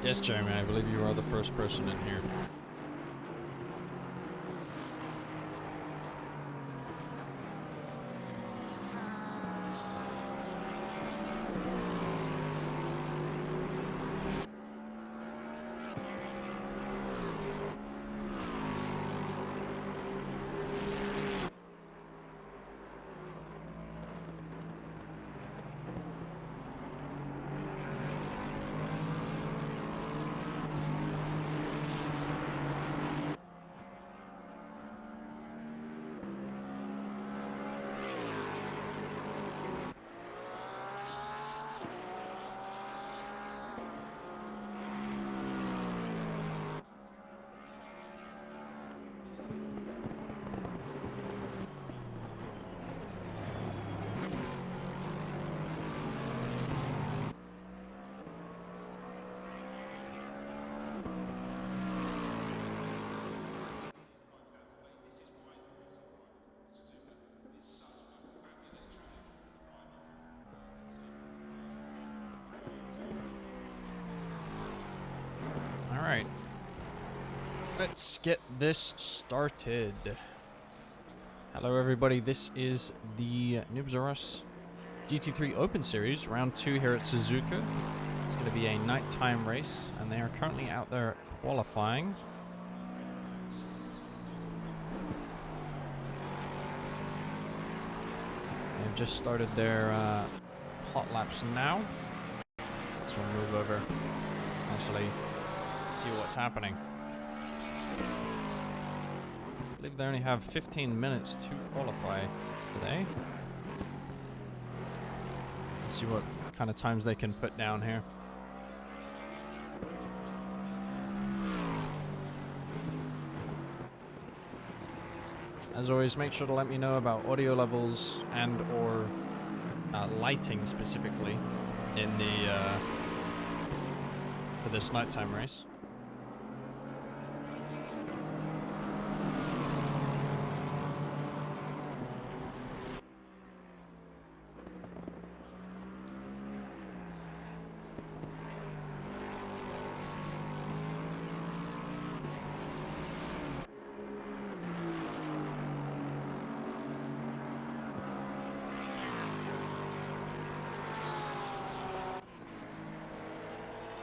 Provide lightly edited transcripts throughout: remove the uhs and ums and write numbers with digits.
Yes, Jeremy, I believe you are the first person in here. Alright. Let's get this started. Hello everybody, this is the Noobsaurus GT3 Open Series, round 2 here at Suzuka. It's going to be a nighttime race, and they are currently out there qualifying. They've just started their hot laps now. Let's move over, actually see what's happening. I believe they only have 15 minutes to qualify today. Let's see what kind of times they can put down here. As always, make sure to let me know about audio levels and or lighting specifically in the for this nighttime race.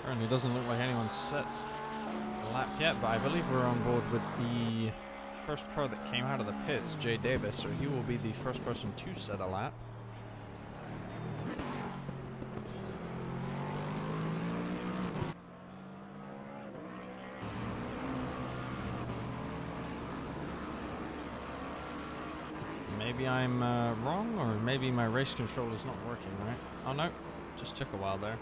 Currently doesn't look like anyone's set a lap yet, but I believe we're on board with the first car that came out of the pits, Jay Davis, so he will be the first person to set a lap. Maybe I'm wrong, or maybe my race control is not working, right? Oh no, just took a while there.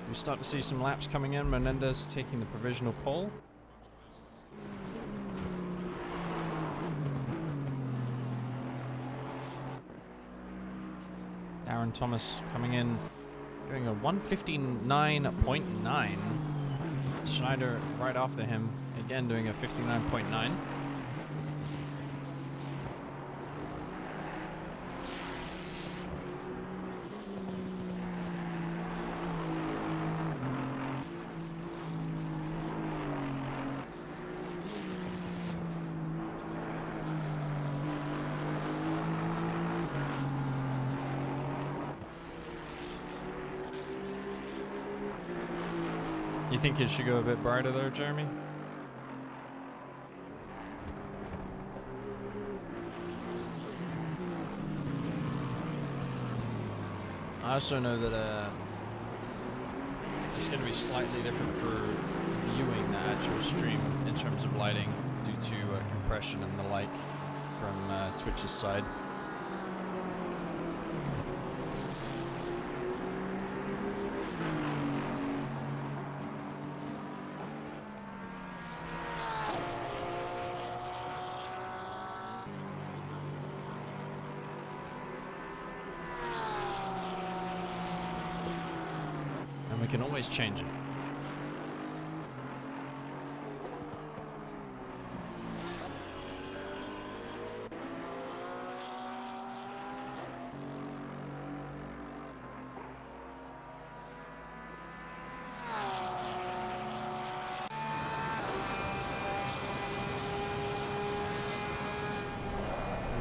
We start to see some laps coming in. Menendez taking the provisional pole. Aaron Thomas coming in, going a 159.9. Schneider right after him, again doing a 59.9. You think it should go a bit brighter there, Jeremy? I also know that it's going to be slightly different for viewing the actual stream in terms of lighting due to compression and the like from Twitch's side. We can always change it.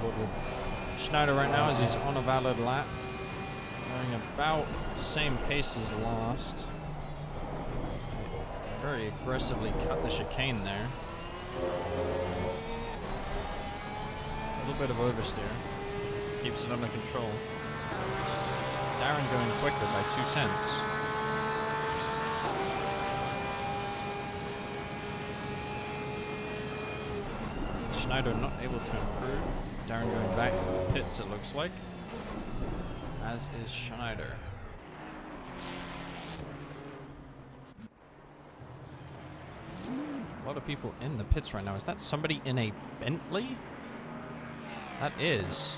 board with Schneider right now as he's on a valid lap. Going about same pace as last. Very aggressively cut the chicane there. A little bit of oversteer. Keeps it under control. Darren going quicker by 2/10. Schneider not able to improve. Darren going back to the pits, it looks like. As is Schneider. A lot of people in the pits right now. Is that somebody in a Bentley? That is.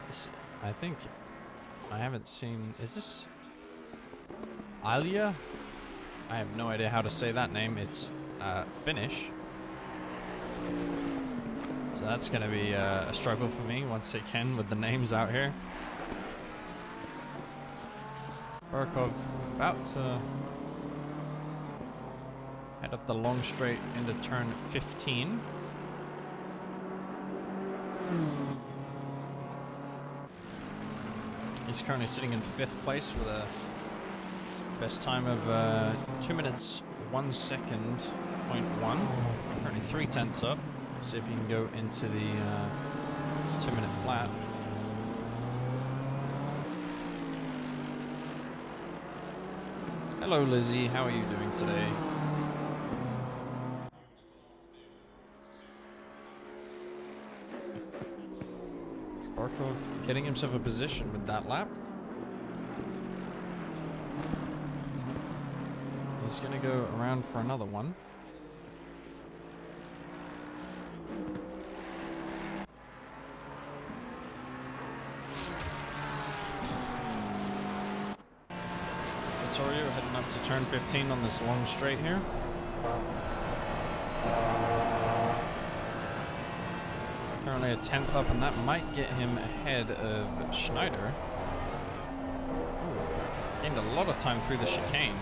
This, I think I haven't seen. Is this Alia? I have no idea how to say that name. It's Finnish. So that's going to be a struggle for me once again with the names out here. Barkov about to head up the long straight into turn 15. He's currently sitting in 5th place with a best time of 2 minutes 1 second, 0.1. Currently 3/10 up. See if he can go into the 2-minute flat. Hello Lizzie, how are you doing today? Barkov getting himself a position with that lap. He's going to go around for another one. Vittorio heading up to turn 15 on this long straight here. Currently a 10th up, and that might get him ahead of Schneider. Ooh, gained a lot of time through the chicane.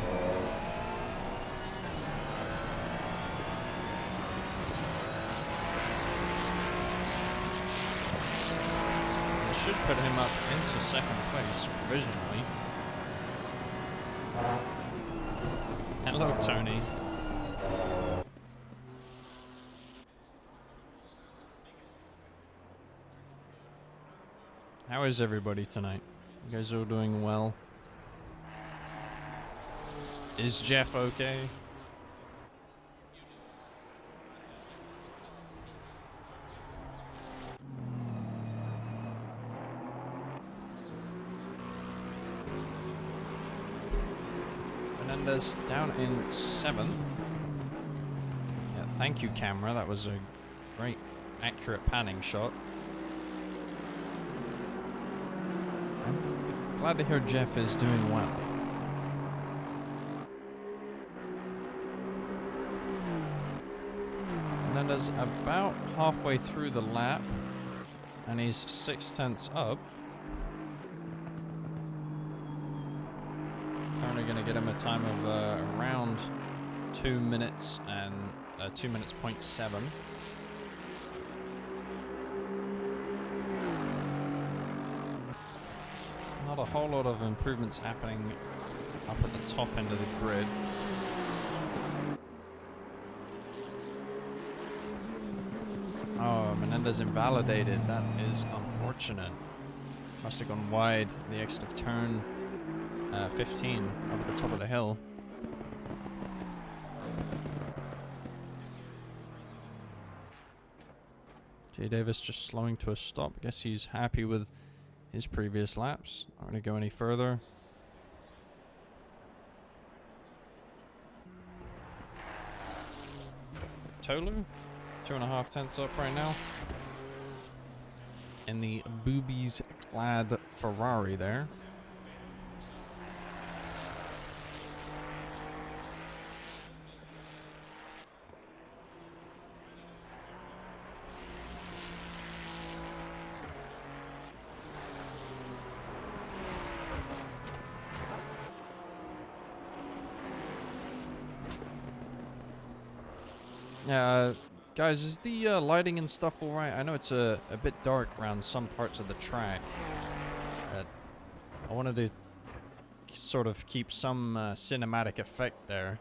It should put him up into 2nd place provisionally. Hello, Tony. How is everybody tonight? You guys all doing well? Is Jeff okay? Menendez down in 7th. Yeah, thank you, camera. That was a great, accurate panning shot. I'm glad to hear Jeff is doing well. Menendez about halfway through the lap, and he's 6/10 up. Currently going to get him a time of around 2 minutes and 2 minutes 0.7. Not a whole lot of improvements happening up at the top end of the grid. Oh, Menendez invalidated. That is unfortunate. Must have gone wide the exit of turn 15 up at the top of the hill. Jay Davis just slowing to a stop. I guess he's happy with his previous laps. Not going to go any further. Tolu, 2.5 tenths up right now. In the boobies-clad Ferrari there. Yeah, Guys, is the lighting and stuff alright? I know it's a bit dark around some parts of the track. I wanted to sort of keep some cinematic effect there.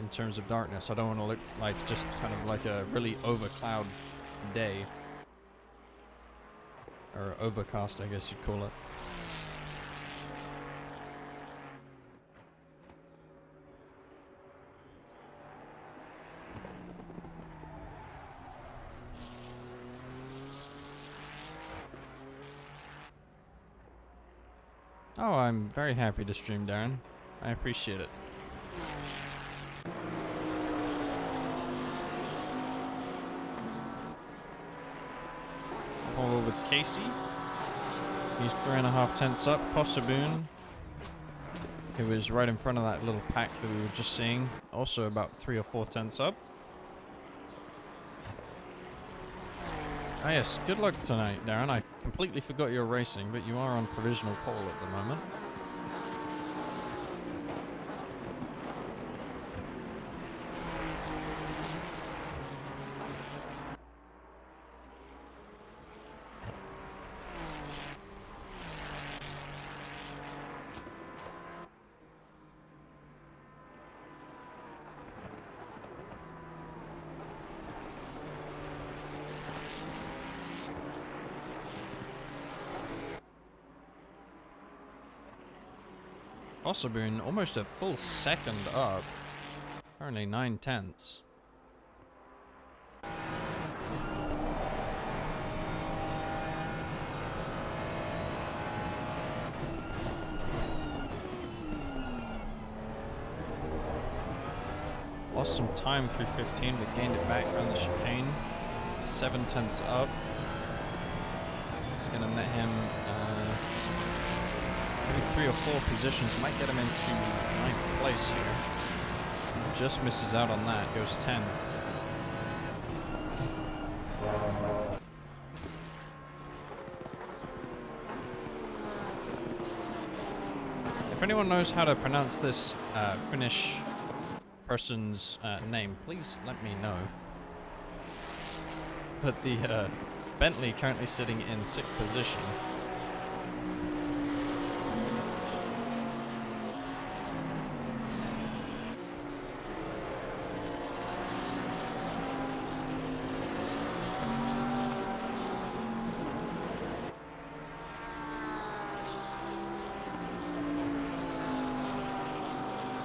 In terms of darkness, I don't want to look like just kind of like a really overcloud day. Or overcast, I guess you'd call it. Oh, I'm very happy to stream, Darren. I appreciate it. Over with Casey. He's 3.5 tenths up. Kosaboon, who was right in front of that little pack that we were just seeing, also about 3 or 4 tenths up. Ah yes, good luck tonight, Darren. I completely forgot you're racing, but you are on provisional pole at the moment. Kosaboon almost a full second up. Apparently 9 tenths. Lost some time through 15, but gained it back around the chicane. 7 tenths up. It's going to net him maybe 3 or 4 positions. Might get him into 9th place here. Just misses out on that. Goes 10. If anyone knows how to pronounce this Finnish person's name, please let me know. But the Bentley currently sitting in 6th position.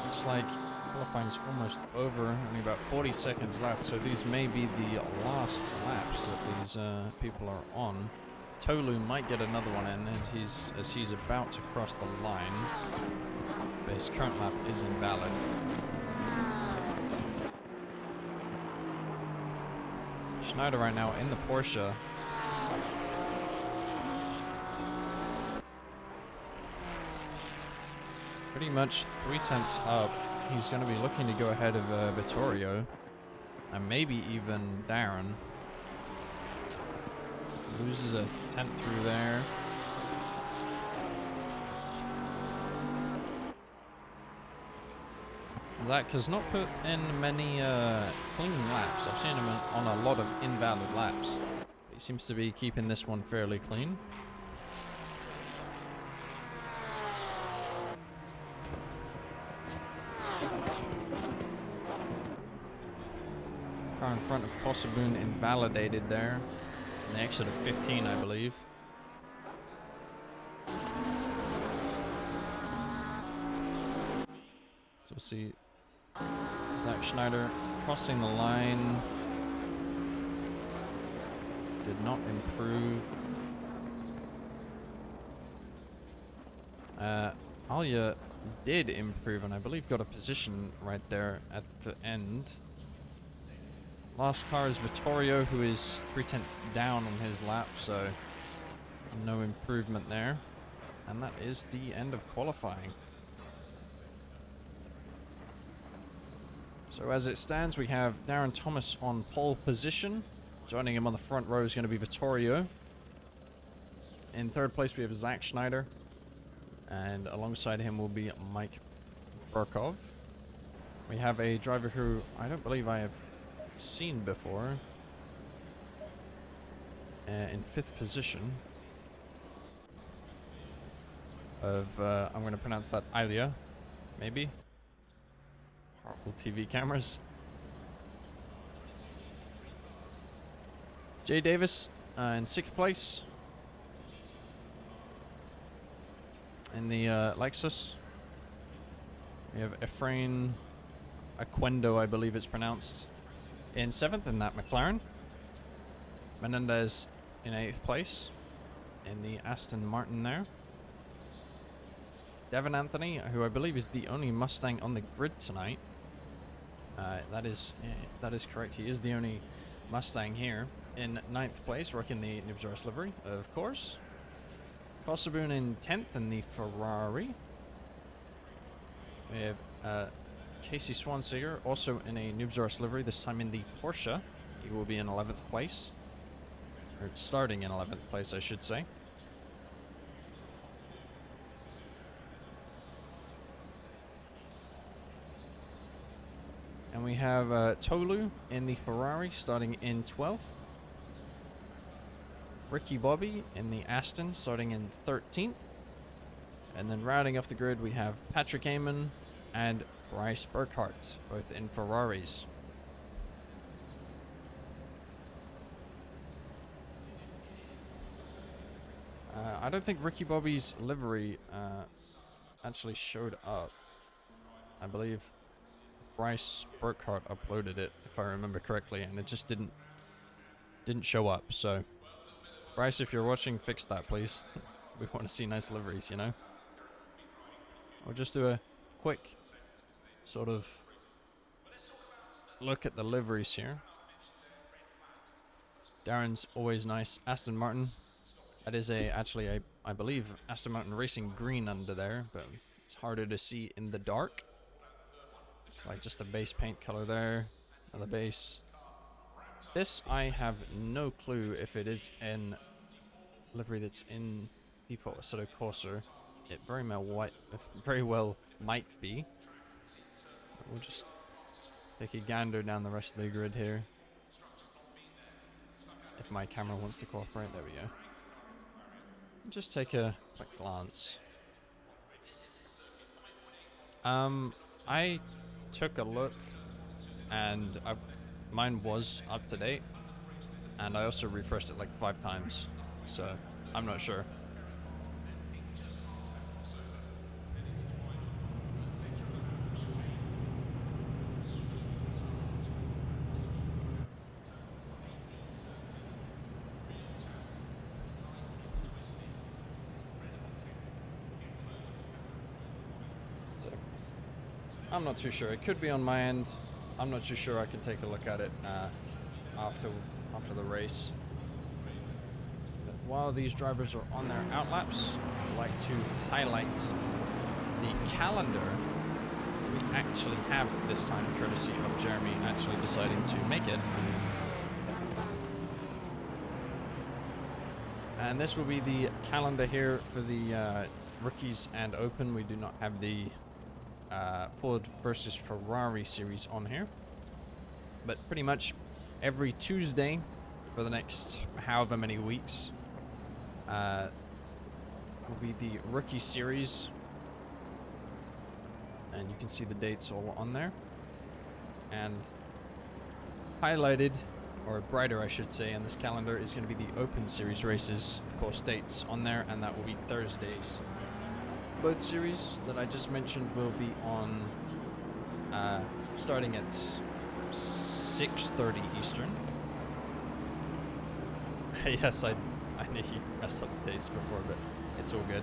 Looks like qualifying's almost over, only about 40 seconds left, so these may be the last laps that these people are on. Tolu might get another one in as he's about to cross the line, but his current lap is invalid. Schneider right now in the Porsche. Pretty much 3 tenths up. He's going to be looking to go ahead of Vittorio. And maybe even Darren. Loses a tenth through there. Zach has not put in many clean laps. I've seen him on a lot of invalid laps. He seems to be keeping this one fairly clean. Car in front of Kosaboon invalidated there. An exit of 15, I believe. So we'll see Zach Schneider crossing the line. Did not improve. Alia did improve, and I believe got a position right there at the end. Last car is Vittorio, who is 3 tenths down on his lap, so no improvement there. And that is the end of qualifying. So as it stands, we have Darren Thomas on pole position. Joining him on the front row is going to be Vittorio. In third place, we have Zach Schneider. And alongside him will be Mike Burkov. We have a driver who I don't believe I have seen before. In 5th position. I'm going to pronounce that Ilia. Maybe. Horrible TV cameras. Jay Davis in 6th place. In the Lexus. We have Efrain Aquendo, I believe it's pronounced, in 7th in that McLaren. Menendez in 8th place in the Aston Martin there. Devin Anthony, who I believe is the only Mustang on the grid tonight. That is correct. He is the only Mustang here. In 9th place, rocking the Nibzaris livery, of course. Kosoboon in 10th in the Ferrari. We have Casey Swanseger, also in a Nibzaris livery, this time in the Porsche. He will be in 11th place. Or starting in 11th place, I should say. And we have Tolu in the Ferrari, starting in 12th. Ricky Bobby in the Aston, starting in 13th. And then rounding off the grid, we have Patrick Amon and Bryce Burkhart, both in Ferraris. I don't think Ricky Bobby's livery actually showed up. I believe Bryce Burkhart uploaded it, if I remember correctly, and it just didn't show up. So, Bryce, if you're watching, fix that, please. We want to see nice liveries, you know? We'll just do a quick sort of look at the liveries here. Darren's always nice. Aston Martin. That is actually I believe Aston Martin Racing green under there, but it's harder to see in the dark. It's like just a base paint color there, another base. This I have no clue if it is in livery that's in default Assetto Corsa. It very well might be. We'll just take a gander down the rest of the grid here. If my camera wants to cooperate, there we go. Just take a quick glance. I took a look, and mine was up to date, and I also refreshed it like 5 times, so I'm not sure. I'm not too sure. It could be on my end. I'm not too sure. I can take a look at it after the race. But while these drivers are on their outlaps, I'd like to highlight the calendar we actually have this time, courtesy of Jeremy actually deciding to make it. And this will be the calendar here for the rookies and open. We do not have the Ford versus Ferrari series on here, but pretty much every Tuesday for the next however many weeks will be the rookie series, and you can see the dates all on there. And highlighted, or brighter I should say, in this calendar is going to be the open series races, of course, dates on there, and that will be Thursdays. Both series that I just mentioned will be on starting at 6:30 Eastern. Yes, I knew you messed up the dates before, but it's all good.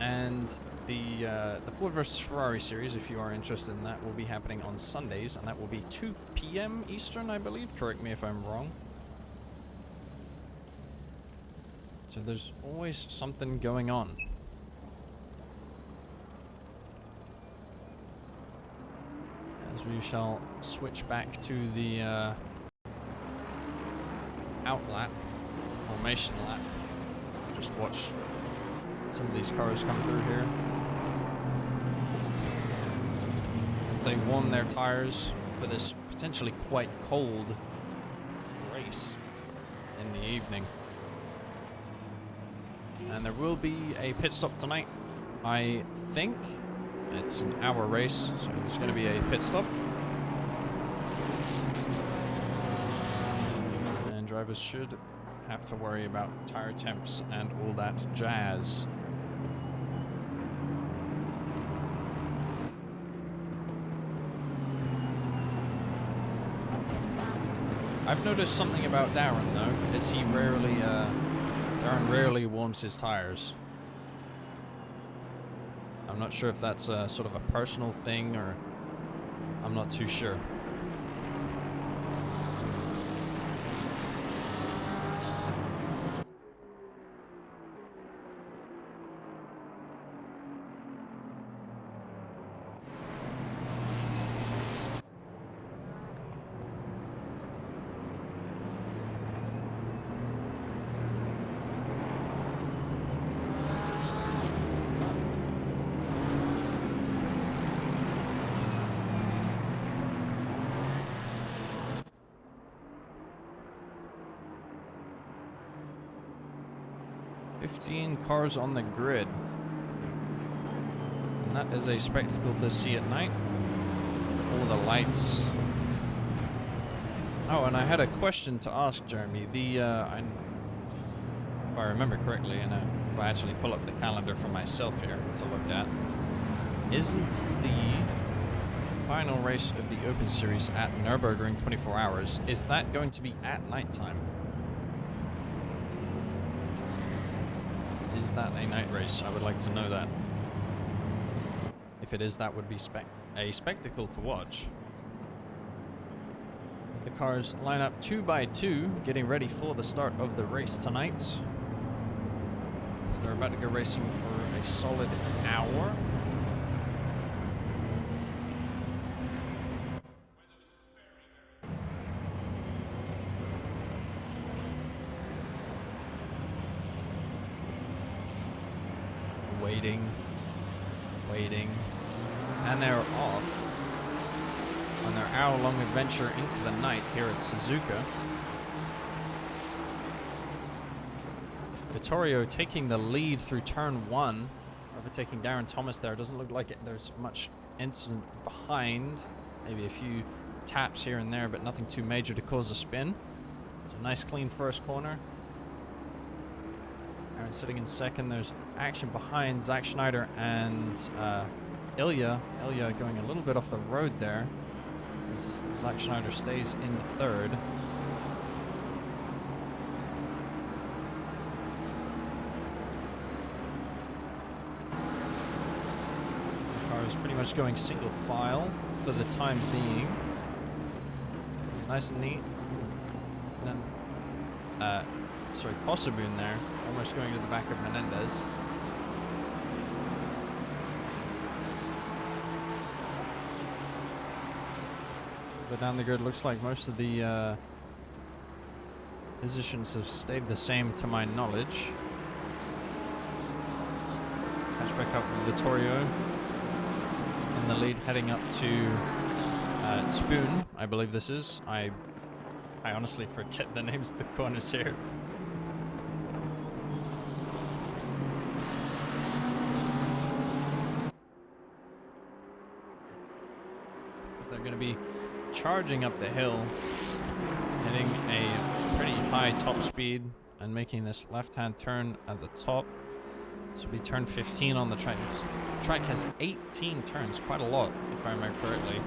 And the Ford vs Ferrari series, if you are interested in that, will be happening on Sundays, and that will be 2 p.m. Eastern, I believe. Correct me if I'm wrong. So there's always something going on. As we shall switch back to the out lap, formation lap. Just watch some of these cars come through here. as they warm their tires for this potentially quite cold race in the evening. And there will be a pit stop tonight. I think it's an hour race, so there's going to be a pit stop. And drivers should have to worry about tire temps and all that jazz. I've noticed something about Darren though, is he rarely, Darren rarely warms his tires. I'm not sure if that's sort of a personal thing, or I'm not too sure. Cars on the grid, and that is a spectacle to see at night. All the lights. Oh, and I had a question to ask Jeremy. If I remember correctly, and if I actually pull up the calendar for myself here to look at, isn't the final race of the Open Series at Nürburgring 24 hours, is that going to be at nighttime? Is that a night race? I would like to know that. If it is, that would be a spectacle to watch. As the cars line up 2 by 2, getting ready for the start of the race tonight. As they're about to go racing for a solid hour. Waiting, and they're off on their hour-long adventure into the night here at Suzuka. Vittorio taking the lead through turn 1, overtaking Darren Thomas there. Doesn't look like there's much incident behind. Maybe a few taps here and there, but nothing too major to cause a spin. It's a nice clean first corner. Aaron sitting in second. There's action behind Zach Schneider and Ilya. Ilya going a little bit off the road there. Zach Schneider stays in third. The car is pretty much going single file for the time being. Nice and neat. And then, sorry, Kosoboon there. Almost going to the back of Menendez. But down the grid, looks like most of the positions have stayed the same to my knowledge. Catch back up with Vittorio in the lead, heading up to Spoon, I believe this is. I honestly forget the names of the corners here. They're going to be charging up the hill, hitting a pretty high top speed and making this left-hand turn at the top. This will be turn 15 on the track. This track has 18 turns, quite a lot, if I remember correctly.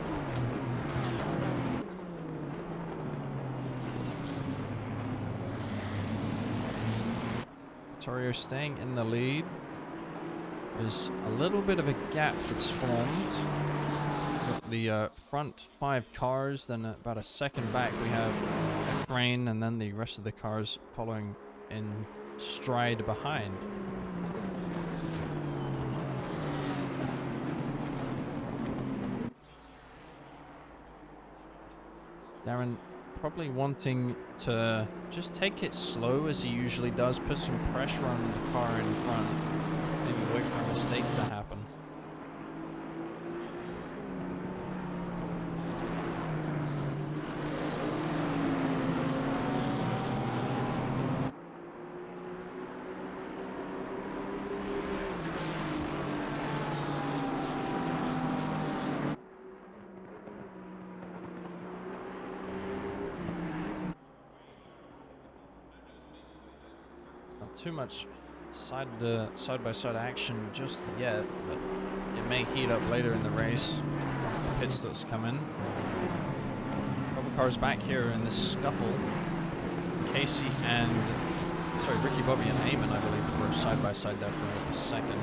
Vittorio staying in the lead. There's a little bit of a gap that's formed. The front 5 cars, then about a second back we have Efrain, and then the rest of the cars following in stride behind. Darren probably wanting to just take it slow as he usually does, put some pressure on the car in front, maybe wait for a mistake to happen. Not too much side-by-side action just yet, but it may heat up later in the race once the pit stops come in. A couple cars back here in this scuffle. Casey and Ricky Bobby and Eamon, I believe, were side-by-side there for a second.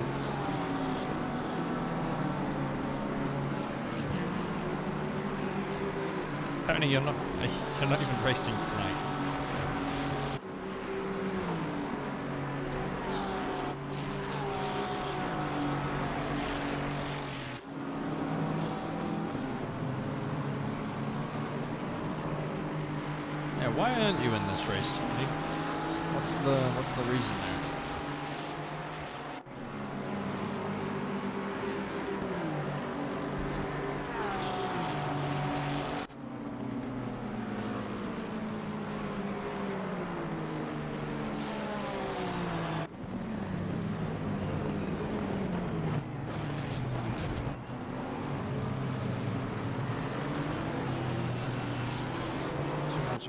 Apparently you're not even racing tonight. Yeah, why aren't you in this race, Tony? What's the reason there?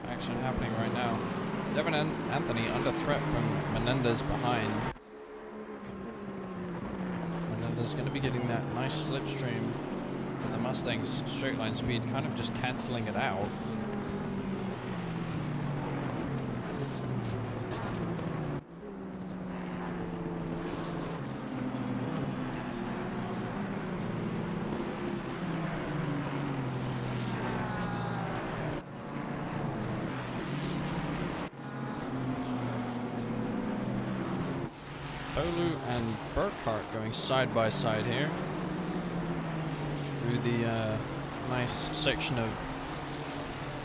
Action happening right now. Devin and Anthony under threat from Menendez behind. Menendez is going to be getting that nice slipstream, and the Mustang's straight line speed kind of just cancelling it out. Tolu and Burkhart going side by side here through the nice section of,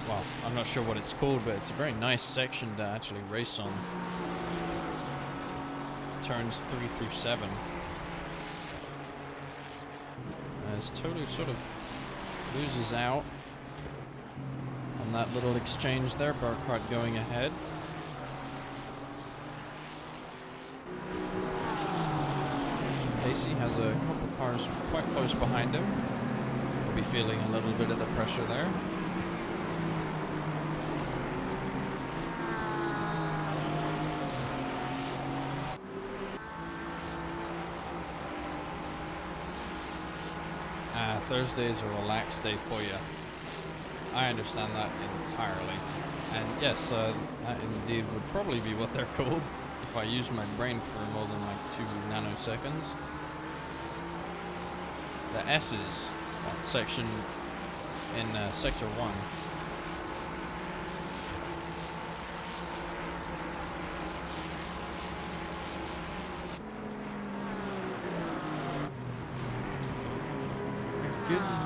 well, I'm not sure what it's called, but it's a very nice section to actually race on. Turns 3 through 7. As Tolu sort of loses out on that little exchange there, Burkhart going ahead. Casey has a couple cars quite close behind him. He'll be feeling a little bit of the pressure there. Thursday is a relaxed day for you. I understand that entirely. And yes, that indeed would probably be what they're called if I use my brain for more than like 2 nanoseconds. The S's, that section in Sector 1.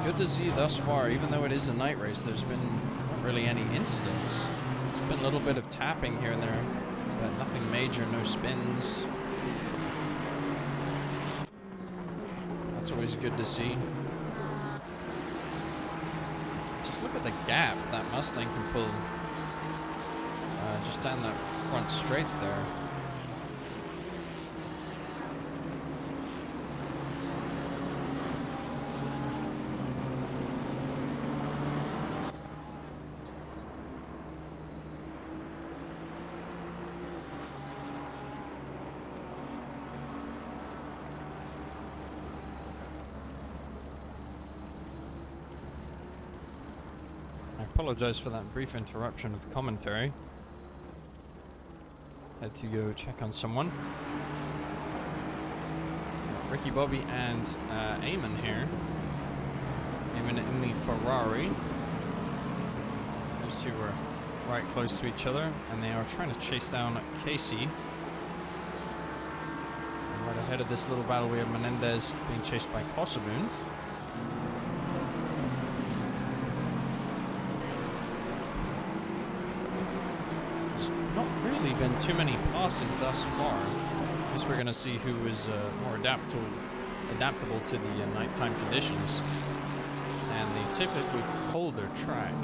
Good to see thus far, even though it is a night race, there's been not really any incidents. There's been a little bit of tapping here and there, but nothing major, no spins. That's always good to see. Just look at the gap that Mustang can pull just down that front straight there. I apologize for that brief interruption of commentary. Had to go check on someone. Ricky Bobby and Eamon here. Eamon in the Ferrari. Those two were right close to each other, and they are trying to chase down Casey. And right ahead of this little battle, we have Menendez being chased by Kosovoon. Been too many passes thus far. I guess we're going to see who is more adaptable to the nighttime conditions and the typically colder track.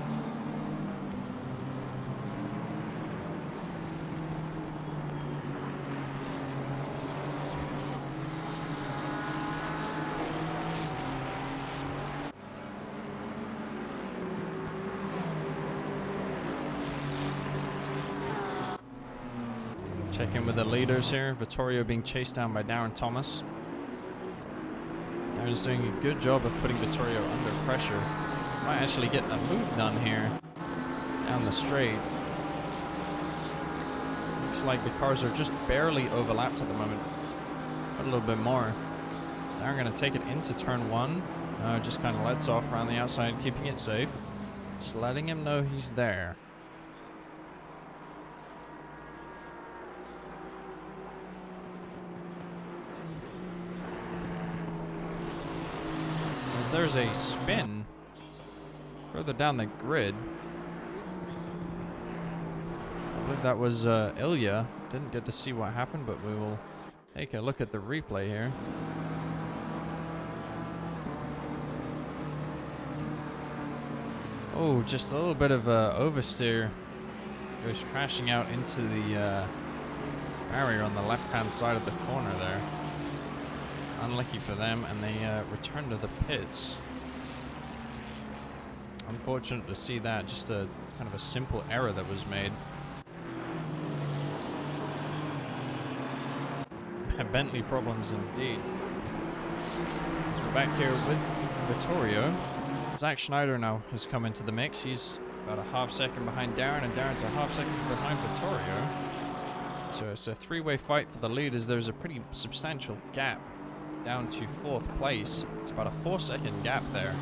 Check in with the leaders here. Vittorio being chased down by Darren Thomas. Darren's doing a good job of putting Vittorio under pressure. Might actually get a move done here down the straight. Looks like the cars are just barely overlapped at the moment. A little bit more. Is Darren going to take it into turn one? No, just kind of lets off around the outside, keeping it safe. Just letting him know he's there. As there's a spin further down the grid. I believe that was Ilya. Didn't get to see what happened, but we will take a look at the replay here. Oh, just a little bit of oversteer. Goes crashing out into the barrier on the left-hand side of the corner there. Unlucky for them, and they return to the pits. Unfortunate to see that. Just a kind of a simple error that was made. Bentley problems indeed. So we're back here with Vittorio. Zach Schneider now has come into the mix. He's about a half second behind Darren, and Darren's a half second behind Vittorio. So it's a three-way fight for the lead, as there's a pretty substantial gap down to 4th place. It's about a 4-second gap there.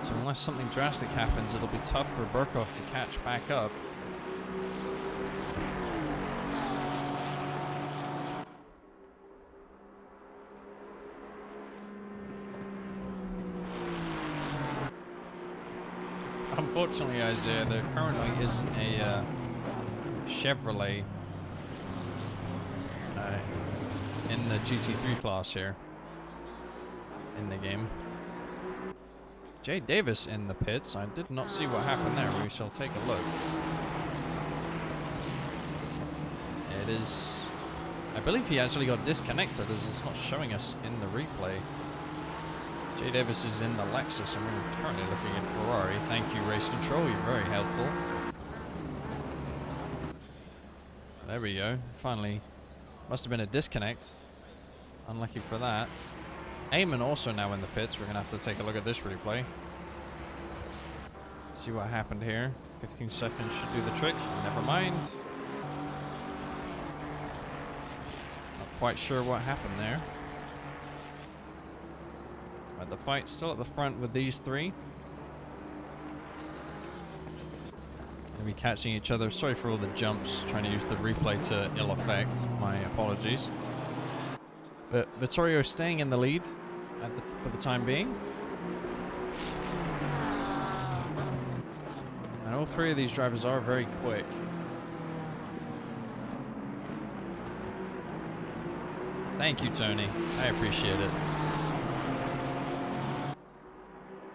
So unless something drastic happens, it'll be tough for Burkhoff to catch back up. Unfortunately, Isaiah, there currently isn't a Chevrolet in the GT3 class here in the game. Jay Davis in the pits. I did not see what happened there. We shall take a look. It is... I believe he actually got disconnected, as it's not showing us in the replay. Jay Davis is in the Lexus, and we're currently looking at Ferrari. Thank you, Race Control. You're very helpful. There we go. Finally. Must have been a disconnect. Unlucky for that. Eamon also now in the pits. We're going to have to take a look at this replay. See what happened here. 15 seconds should do the trick. Never mind. Not quite sure what happened there. But the fight still at the front with these three. Gonna be catching each other. Sorry for all the jumps. Trying to use the replay to ill effect. My apologies. But Vittorio staying in the lead for the time being. And all three of these drivers are very quick. Thank you, Tony. I appreciate it.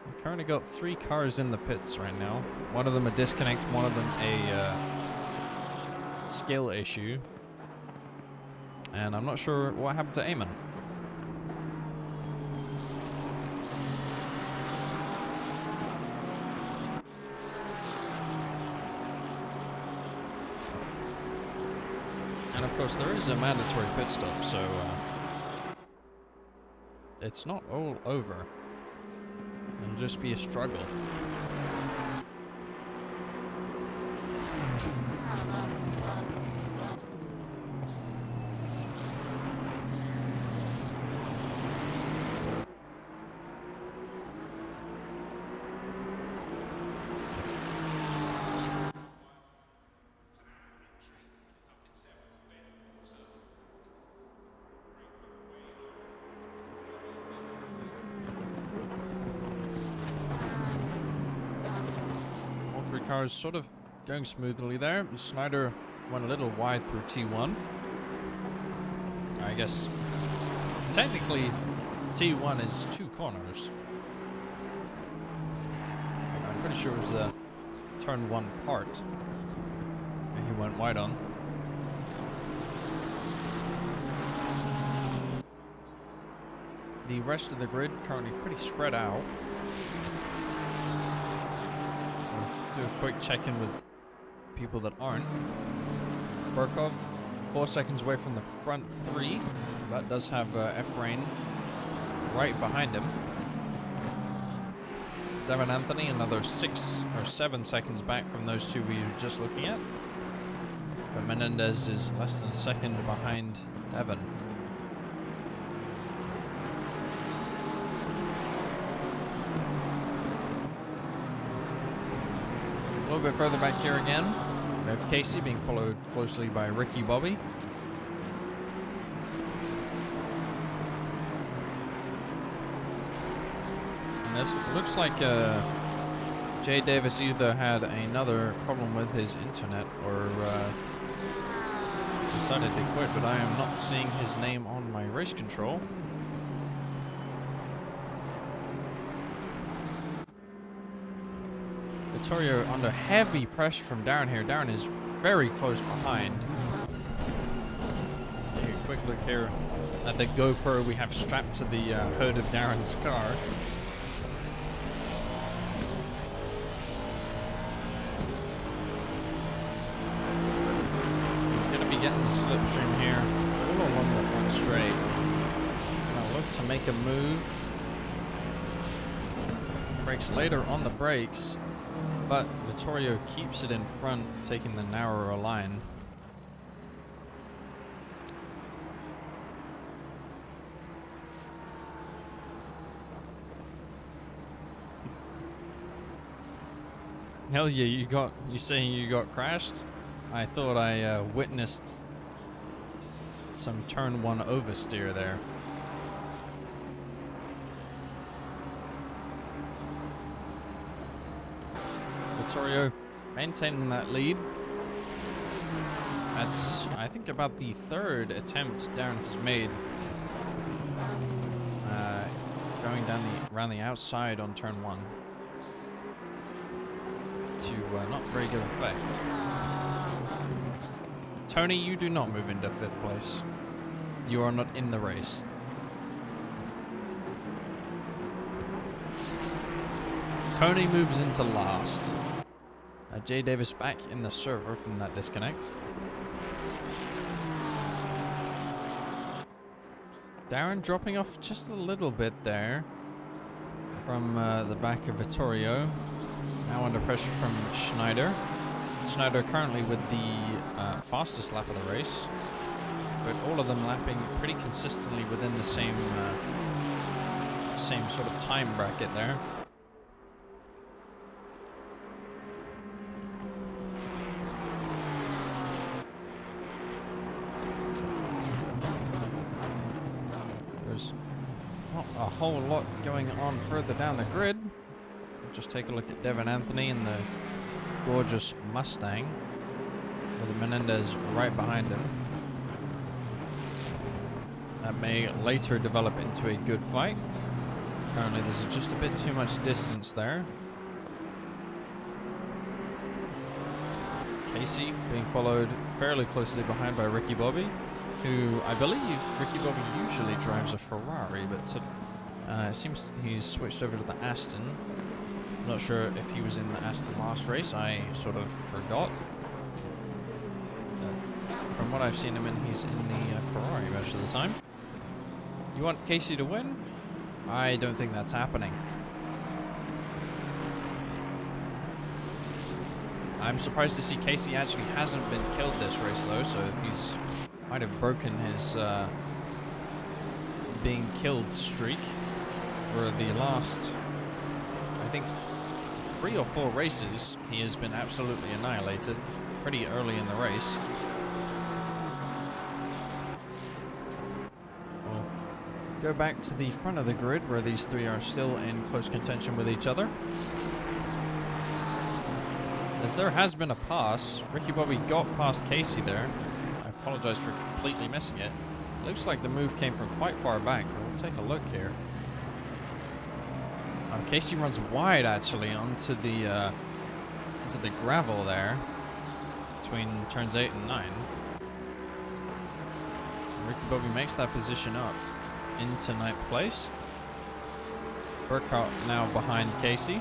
We've currently got 3 cars in the pits right now. One of them a disconnect, one of them a skill issue. And I'm not sure what happened to Eamon. And of course there is a mandatory pit stop, so it's not all over. It'll just be a struggle. Cars sort of going smoothly there. Snyder went a little wide through T1. I guess technically T1 is 2 corners. I'm pretty sure it was the turn 1 part that he went wide on. The rest of the grid currently pretty spread out. Do a quick check-in with people that aren't. Burkov, 4 seconds away from the front 3, but does have Efrain right behind him. Devin Anthony, another 6 or 7 seconds back from those two we were just looking at. But Menendez is less than a second behind Devin. A little bit further back here again, we have Casey being followed closely by Ricky Bobby. And this looks like Jay Davis either had another problem with his internet or decided to quit, but I am not seeing his name on my race control. Vittorio under heavy pressure from Darren here. Darren is very close behind. Take a quick look here at the GoPro we have strapped to the hood of Darren's car. He's going to be getting the slipstream here all along the front straight. Now look to make a move. Brakes later on the brakes. But Vittorio keeps it in front, taking the narrower line. Hell yeah, you saying you got crashed? I thought I witnessed some turn 1 oversteer there. Vittorio maintaining that lead. That's, I think, about the 3rd attempt Darren has made. Going down around the outside on turn 1. To not very good effect. Tony, you do not move into 5th place. You are not in the race. Tony moves into last. Jay Davis back in the server from that disconnect. Darren dropping off just a little bit there from the back of Vittorio. Now under pressure from Schneider. Schneider currently with the fastest lap of the race, but all of them lapping pretty consistently within the same sort of time bracket there. There's not a whole lot going on further down the grid. Just take a look at Devin Anthony in the gorgeous Mustang with Menendez right behind him. That may later develop into a good fight. Currently there's just a bit too much distance there. Casey being followed fairly closely behind by Ricky Bobby, who I believe Ricky Bobby usually drives a Ferrari, but it seems he's switched over to the Aston. Not sure if he was in the Aston last race. I sort of forgot. From what I've seen him in, he's in the Ferrari most of the time. You want Casey to win? I don't think that's happening. I'm surprised to see Casey actually hasn't been killed this race though, so he's might have broken his being killed streak for the last, I think, 3 or 4 races. He has been absolutely annihilated pretty early in the race. We'll go back to the front of the grid where these 3 are still in close contention with each other. As there has been a pass, Ricky Bobby got past Casey there. I apologize for completely missing it. Looks like the move came from quite far back, but we'll take a look here. Casey runs wide actually onto the gravel there between turns 8 and 9. And Ricky Bobby makes that position up into 9th place. Burkhardt now behind Casey.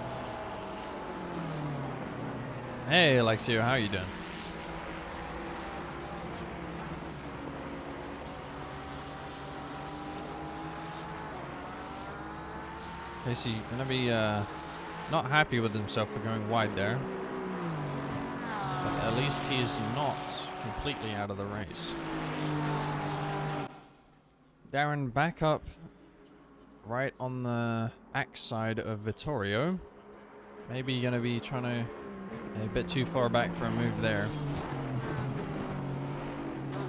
Hey Alexio, how you doing? Casey gonna be not happy with himself for going wide there. But at least he is not completely out of the race. Darren back up right on the backside of Vittorio. Maybe gonna be trying to a bit too far back for a move there.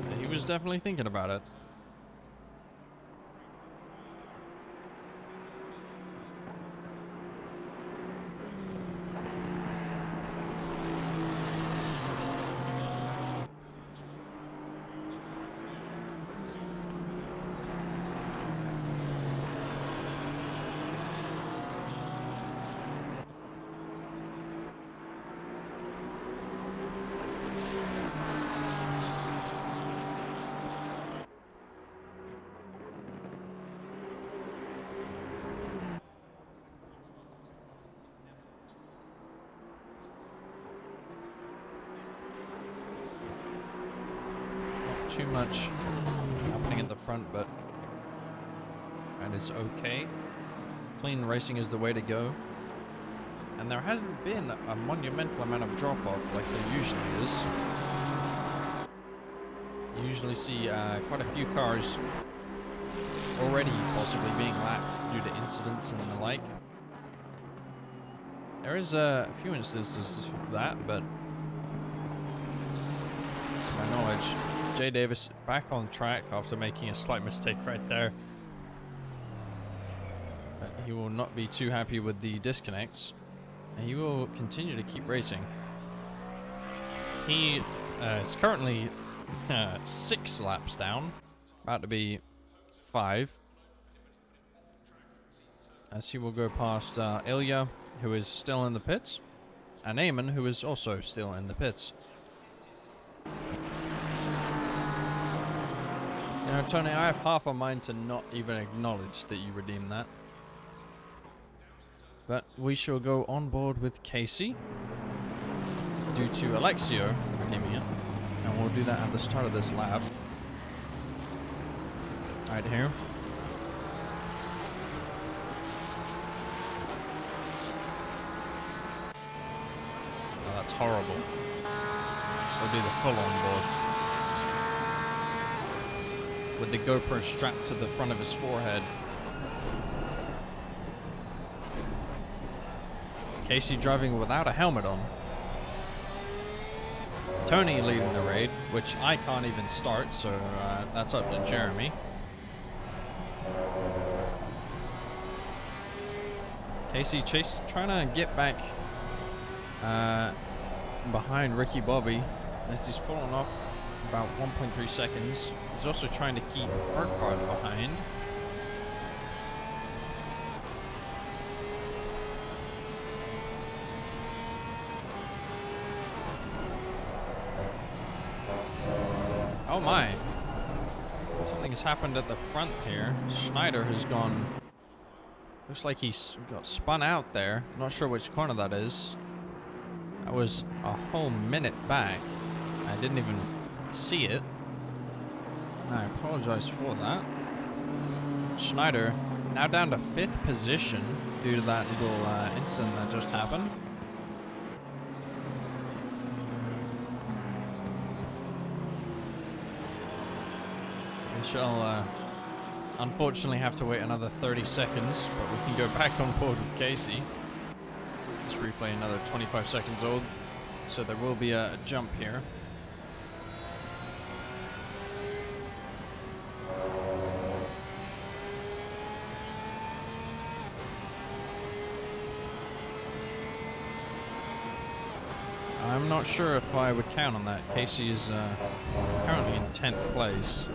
But he was definitely thinking about it. Too much happening at the front, but that is okay. Clean racing is the way to go. And there hasn't been a monumental amount of drop-off like there usually is. You usually see quite a few cars already possibly being lapped due to incidents and the like. There is a few instances of that, but to my knowledge, Jay Davis back on track after making a slight mistake right there. But he will not be too happy with the disconnects. And he will continue to keep racing. He is currently 6 laps down. About to be 5. As he will go past Ilya, who is still in the pits. And Eamon, who is also still in the pits. You know, Tony, I have half a mind to not even acknowledge that you redeemed that. But we shall go on board with Casey due to Alexio redeeming it. And we'll do that at the start of this lap. Right here. Oh, that's horrible. We'll do the full on board. With the GoPro strapped to the front of his forehead. Casey driving without a helmet on. Tony leading the raid, which I can't even start, so that's up to Jeremy. Casey trying to get back behind Ricky Bobby as he's fallen off about 1.3 seconds. He's also trying to keep Urquhart behind. Oh my. Something has happened at the front here. Schneider has gone... Looks like he's got spun out there. Not sure which corner that is. That was a whole minute back. I didn't even see it. I apologize for that. Schneider now down to 5th position due to that little incident that just happened. We shall unfortunately have to wait another 30 seconds, but we can go back on board with Casey. Let's replay another 25 seconds old, so there will be a jump here. I'm not sure if I would count on that. Casey is currently in 10th place.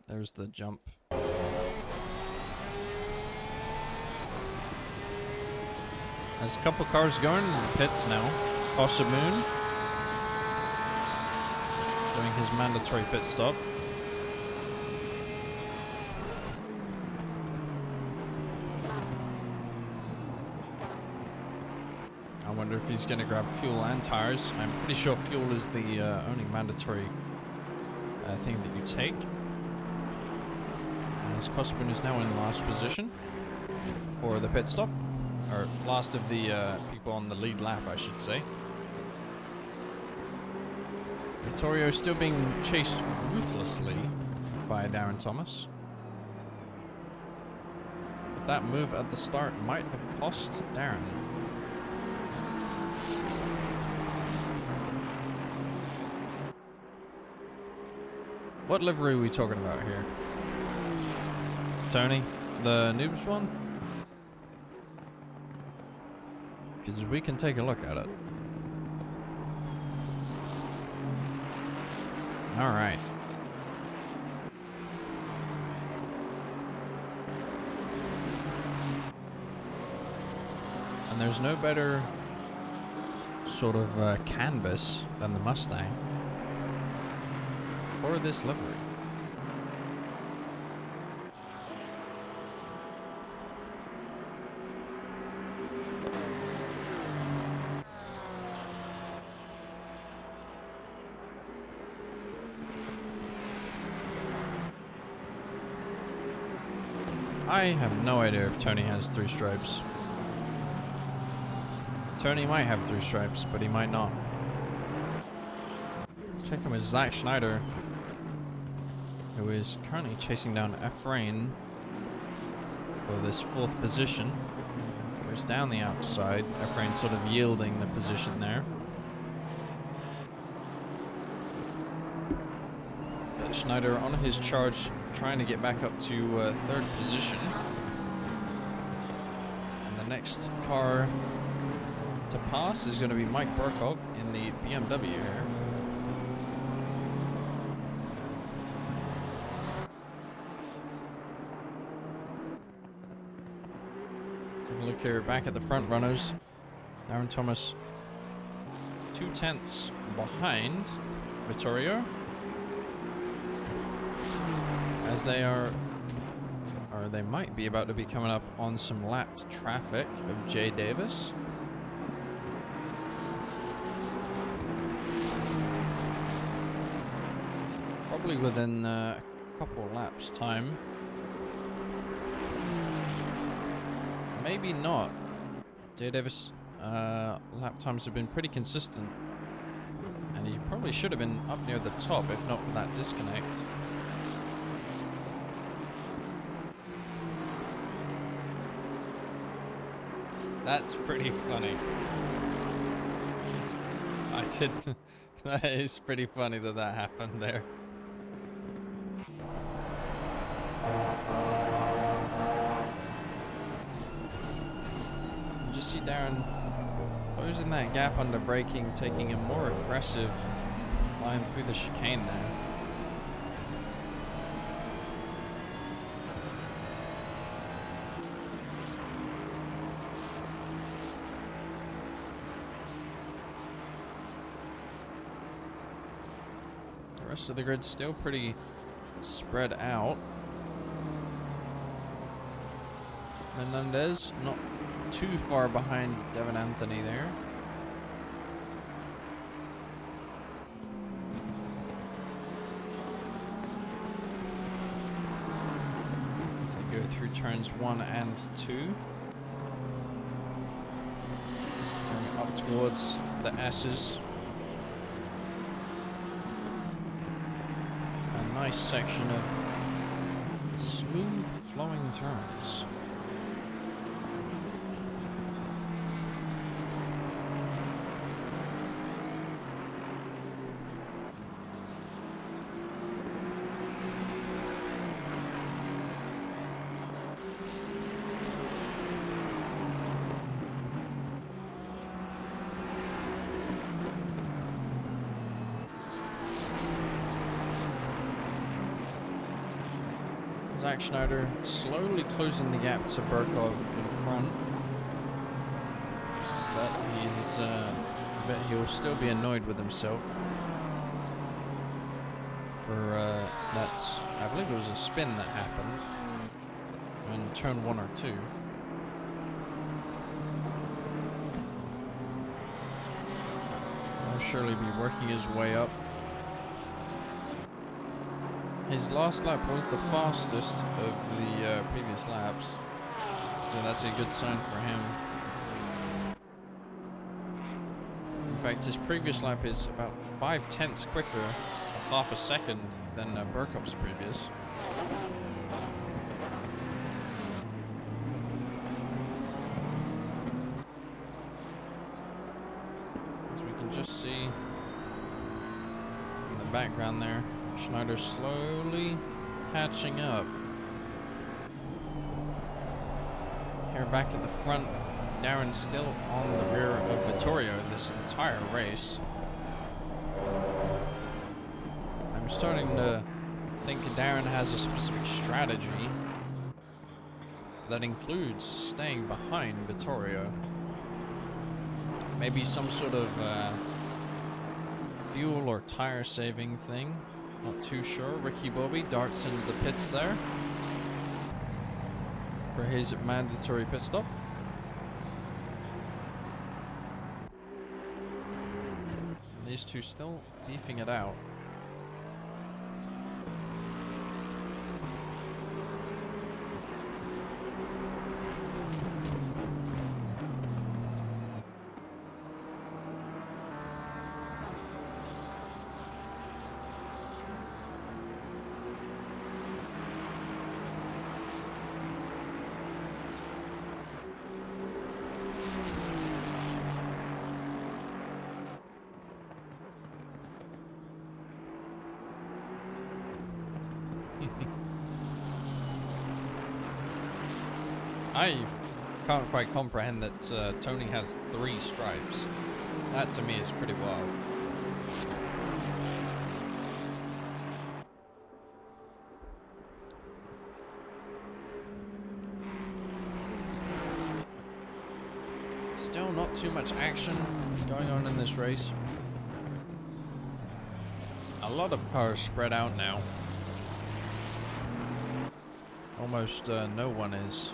There's the jump. There's a couple cars going in the pits now. Moon doing his mandatory pit stop. I wonder if he's going to grab fuel and tires. I'm pretty sure fuel is the only mandatory thing that you take. as Cosbin is now in last position for the pit stop. Or last of the people on the lead lap, I should say. Vittorio still being chased ruthlessly by Darren Thomas. But that move at the start might have cost Darren. What livery are we talking about here? Tony? The noobs one? Because we can take a look at it. Alright. And there's no better sort of canvas than the Mustang for this livery. I have no idea if Tony has 3 stripes. Tony might have 3 stripes, but he might not. Checking with Zach Schneider, who is currently chasing down Efrain for this 4th position. Goes down the outside. Efrain sort of yielding the position there. Schneider on his charge, trying to get back up to 3rd position. And the next car to pass is going to be Mike Burkhoff in the BMW here. Take a look here back at the front runners. Darren Thomas 2/10 behind Vittorio. As they are, or they might be about to be coming up on some lapped traffic of Jay Davis. Probably within a couple laps time. Maybe not. Jay Davis lap times have been pretty consistent. And he probably should have been up near the top if not for that disconnect. That's pretty funny. I did. That is pretty funny that that happened there. You just see Darren closing that gap under braking, taking a more aggressive line through the chicane there. The rest of the grid's still pretty spread out. Menendez not too far behind Devin Anthony there. As they go through turns 1 and 2. Going up towards the S's. Nice section of smooth flowing turns. Zach Schneider slowly closing the gap to Burkhoff in front. But he's, I bet he'll still be annoyed with himself for that's, I believe it was a spin that happened in turn 1 or 2. He'll surely be working his way up. His last lap was the fastest of the previous laps, so that's a good sign for him. In fact, his previous lap is about 5/10 quicker, half a second, than Burkhoff's previous. As we can just see in the background there, Schneider slowly catching up. Here back at the front, Darren's still on the rear of Vittorio this entire race. I'm starting to think Darren has a specific strategy that includes staying behind Vittorio. Maybe some sort of fuel or tire saving thing. Not too sure. Ricky Bobby darts into the pits there for his mandatory pit stop. And these two still beefing it out. I can't quite comprehend that Tony has 3 stripes. That to me is pretty wild. Still not too much action going on in this race. A lot of cars spread out now. Almost no one is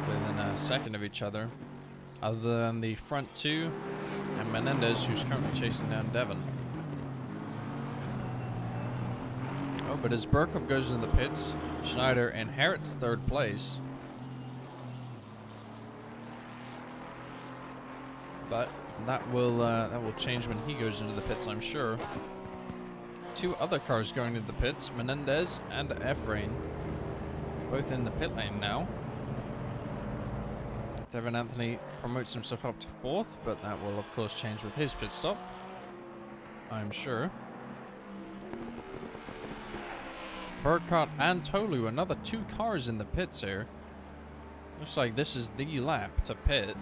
within a second of each other, other than the front 2 and Menendez, who's currently chasing down Devon. Oh, but as Burkhoff goes into the pits, Schneider inherits 3rd place. But that will change when he goes into the pits, I'm sure. 2 other cars going into the pits, Menendez and Efrain, both in the pit lane now. Devon Anthony promotes himself up to 4th, but that will of course change with his pit stop, I'm sure. Burkhardt and Tolu, another 2 cars in the pits here. Looks like this is the lap to pit.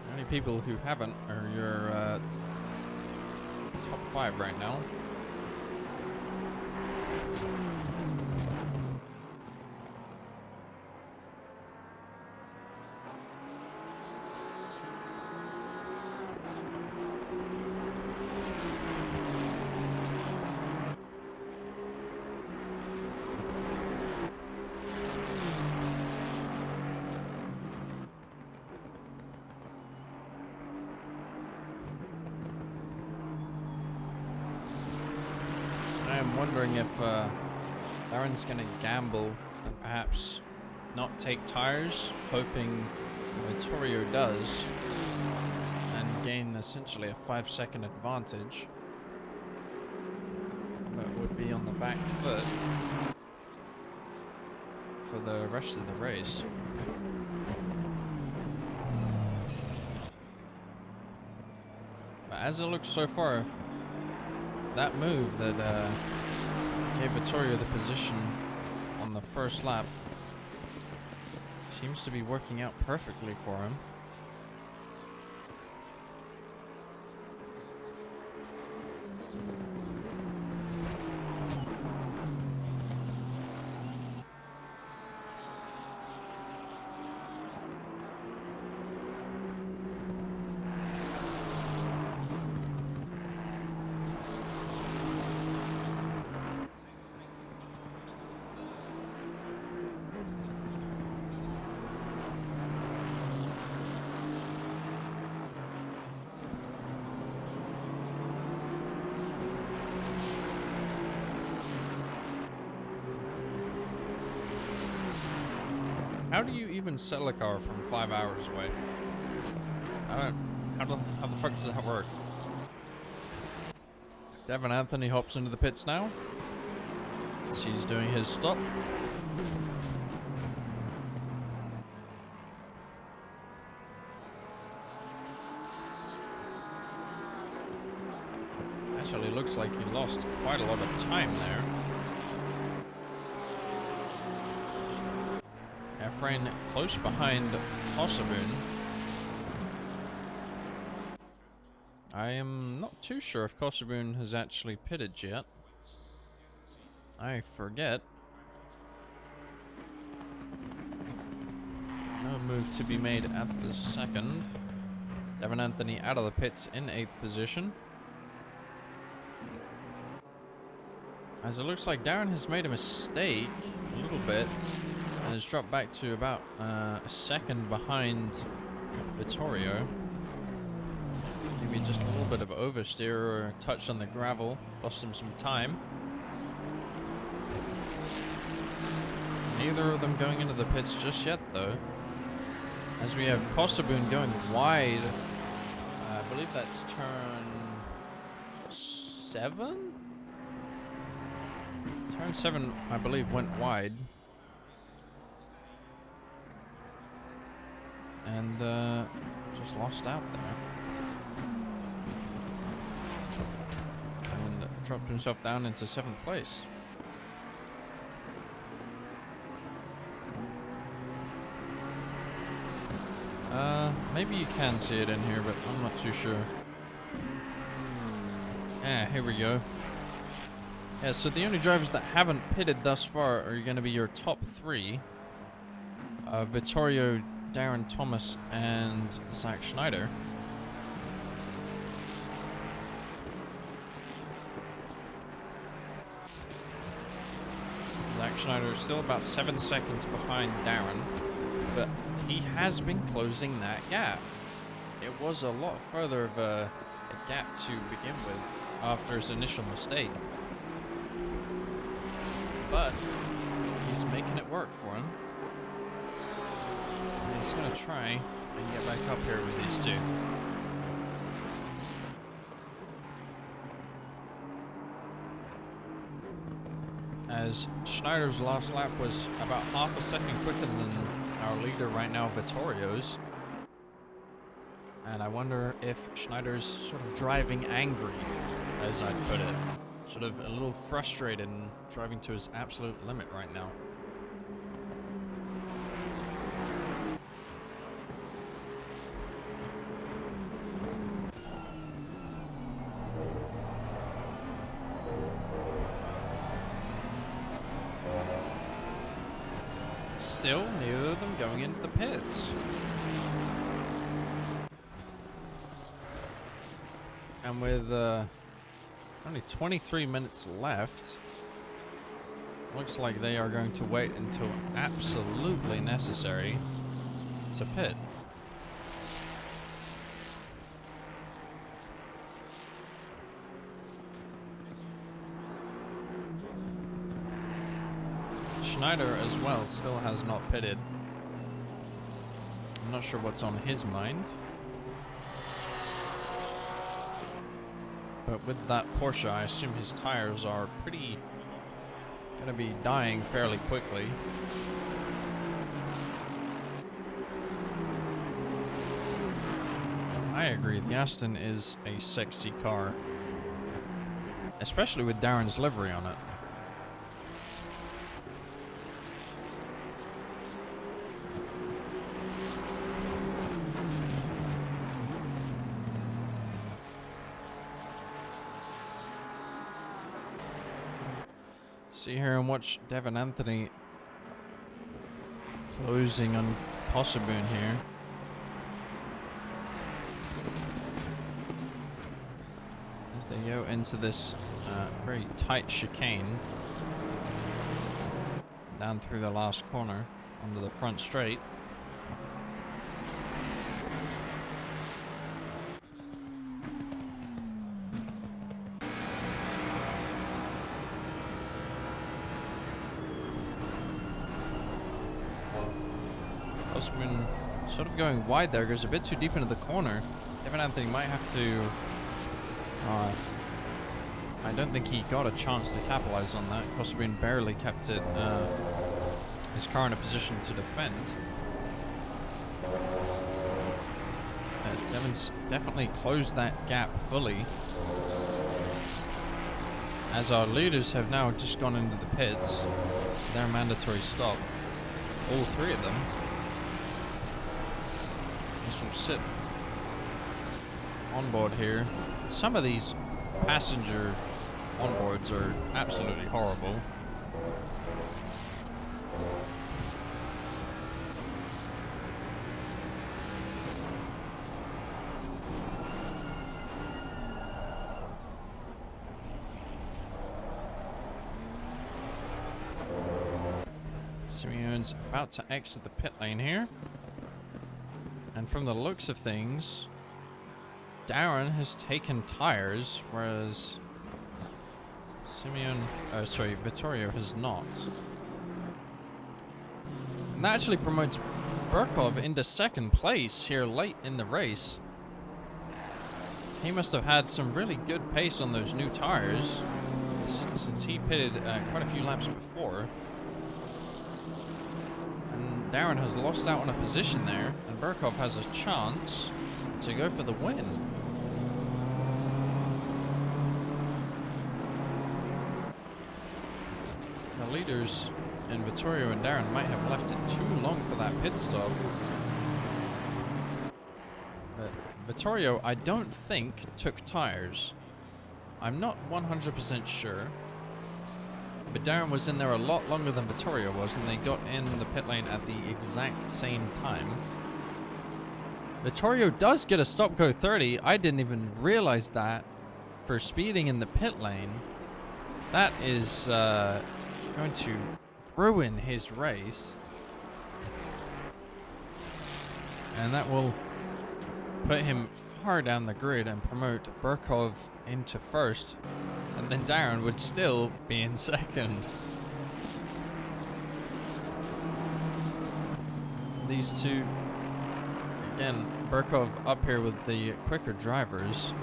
The only people who haven't are your top 5 right now. I'm wondering if Darren's going to gamble and perhaps not take tires, hoping Vittorio does, and gain essentially a 5-second advantage. That would be on the back foot for the rest of the race. But as it looks so far, that move that gave Vittorio the position on the first lap seems to be working out perfectly for him. How do you even sell a car from 5 hours away? I don't... How the fuck does that work? Devin Anthony hops into the pits now. He's doing his stop. Actually looks like he lost quite a lot of time there. Efrain close behind Kosovoon. I am not too sure if Kosovoon has actually pitted yet. I forget. No move to be made at the second. Devin Anthony out of the pits in 8th position. As it looks like Darren has made a mistake a little bit and has dropped back to about a second behind Vittorio. Maybe just a little bit of oversteer or a touch on the gravel. Lost him some time. Neither of them going into the pits just yet, though. As we have Kosovoon going wide. I believe that's turn 7? Turn 7, I believe, went wide. And just lost out there. And dropped himself down into 7th place. Maybe you can see it in here, but I'm not too sure. Here we go. Yeah, so the only drivers that haven't pitted thus far are going to be your top 3. Vittorio, Darren Thomas, and Zach Schneider. Zach Schneider is still about 7 seconds behind Darren, but he has been closing that gap. It was a lot further of a gap to begin with after his initial mistake. But he's making it work for him. And he's going to try and get back up here with these two. As Schneider's last lap was about half a second quicker than our leader right now, Vittorio's. And I wonder if Schneider's sort of driving angry, as I'd put it. Sort of a little frustrated and driving to his absolute limit right now. Still, neither of them going into the pits. And with only 23 minutes left, looks like they are going to wait until absolutely necessary to pit. Schneider as well still has not pitted. I'm not sure what's on his mind. But with that Porsche, I assume his tires are pretty gonna be dying fairly quickly. I agree, the Aston is a sexy car. Especially with Darren's livery on it. See here and watch Devin Anthony closing on Kosovoon here. As they go into this very tight chicane down through the last corner onto the front straight. Kosmin sort of going wide there, goes a bit too deep into the corner. Devin Anthony might have to... I don't think he got a chance to capitalize on that. Kosmin barely kept it, his car in a position to defend. Devin's definitely closed that gap fully, as our leaders have now just gone into the pits. Their mandatory stop. All three of them. This will sit on board here. Some of these passenger onboards are absolutely horrible. Simeon's about to exit the pit lane here. And from the looks of things, Darren has taken tires, whereas Vittorio has not. And that actually promotes Burkov into second place here late in the race. He must have had some really good pace on those new tires, since he pitted quite a few laps before. And Darren has lost out on a position there, and Burkov has a chance to go for the win. The leaders in Vittorio and Darren might have left it too long for that pit stop. But Vittorio, I don't think, took tires. I'm not 100% sure. But Darren was in there a lot longer than Vittorio was, and they got in the pit lane at the exact same time. Vittorio does get a stop-go 30. I didn't even realize that for speeding in the pit lane. That is going to ruin his race. And that will put him far down the grid and promote Burkov into first. And then Darren would still be in second. These two, again, Burkov up here with the quicker drivers.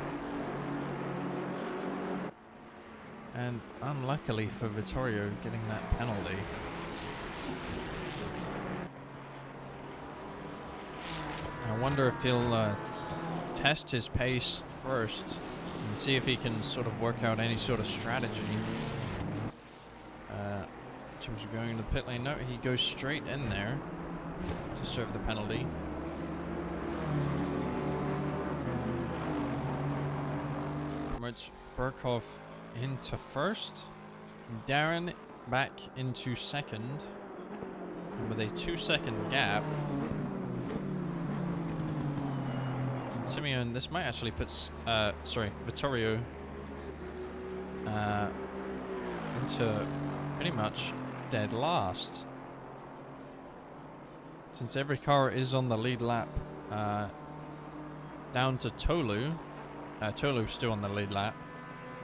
And unluckily for Vittorio, getting that penalty. I wonder if he'll test his pace first and see if he can sort of work out any sort of strategy in terms of going into the pit lane. No, he goes straight in there to serve the penalty. Promotes Burkov into first. Darren back into second. And with a 2-second gap. Simeon, this might actually put, Vittorio into pretty much dead last. Since every car is on the lead lap, down to Tolu. Tolu's still on the lead lap,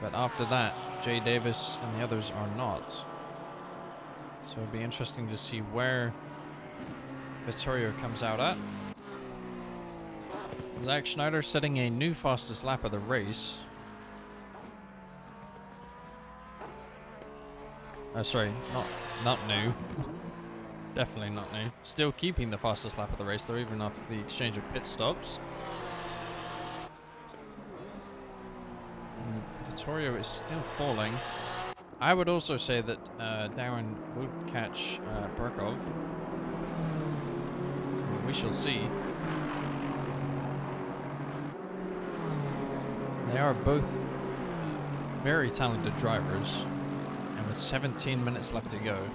but after that, Jay Davis and the others are not. So it'll be interesting to see where Vittorio comes out at. Zach Schneider setting a new fastest lap of the race. Sorry, not new. Definitely not new. Still keeping the fastest lap of the race though, even after the exchange of pit stops. And Vittorio is still falling. I would also say that Darren would catch Burkov. We shall see. They are both very talented drivers, and with 17 minutes left to go,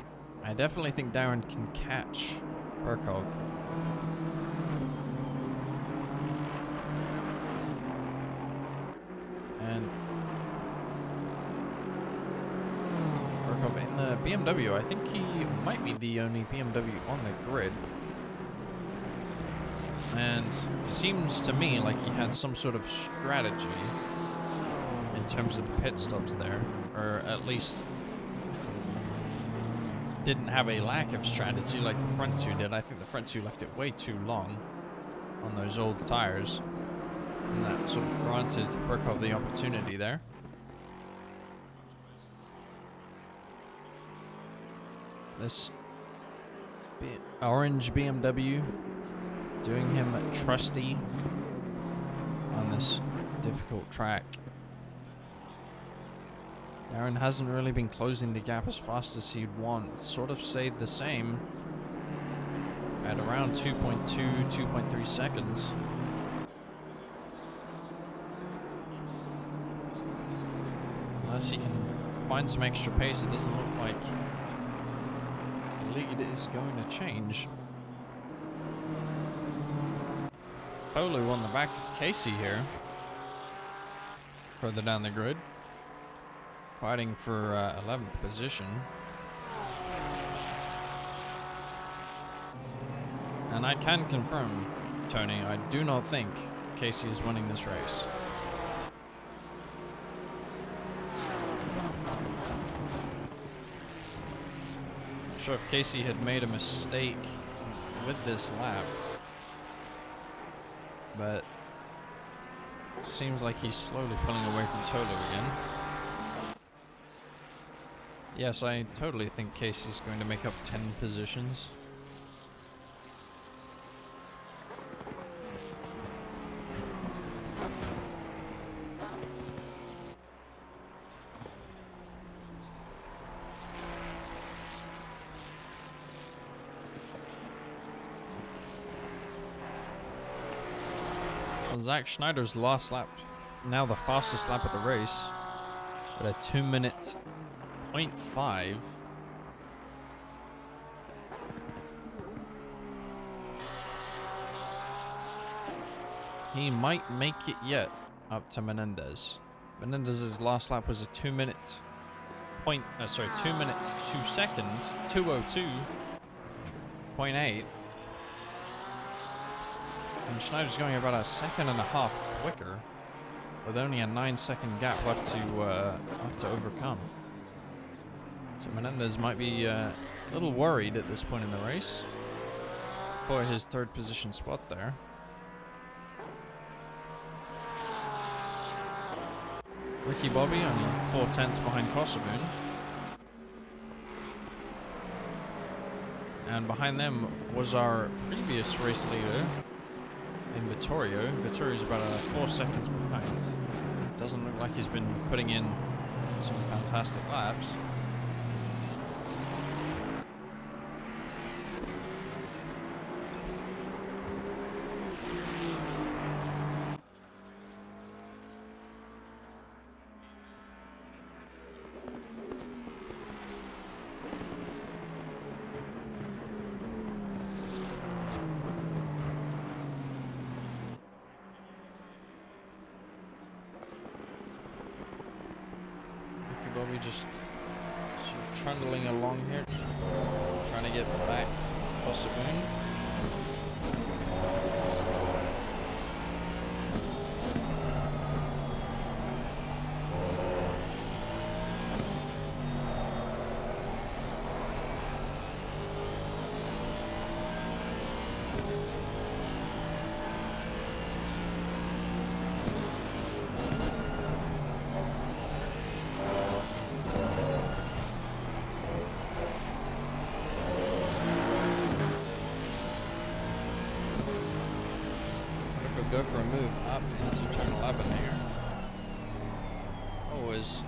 I definitely think Darren can catch Burkov. And Burkov in the BMW, I think he might be the only BMW on the grid. And it seems to me like he had some sort of strategy in terms of the pit stops there, or at least didn't have a lack of strategy like the front two did. I think the front two left it way too long on those old tires. And that sort of granted Burkov the opportunity there. This orange BMW doing him trusty on this difficult track. Aaron hasn't really been closing the gap as fast as he'd want. Sort of stayed the same at around 2.2, 2.3 seconds. Unless he can find some extra pace, it doesn't look like the lead is going to change. Tolu on the back of Casey here. Further down the grid. Fighting for 11th position. And I can confirm, Tony, I do not think Casey is winning this race. Not sure if Casey had made a mistake with this lap, but seems like he's slowly pulling away from Tolu again. Yes, I totally think Casey's going to make up 10 positions. Well, Zach Schneider's last lap, now the fastest lap of the race, at a 2-minute 0.5. He might make it yet up to Menendez. Menendez's last lap was a 2 minute 2 second 2:02.8, and Schneider's going about a second and a half quicker, with only a 9-second gap left to overcome. So Menendez might be a little worried at this point in the race for his 3rd position spot there. Ricky Bobby only 4/10 behind Kosovoon. And behind them was our previous race leader in Vittorio. Vittorio's about 4 seconds behind. Doesn't look like he's been putting in some fantastic laps. Bobby just sort of trundling along here, just trying to get back possibly. Go for a move up into turn 11 here. Oh, as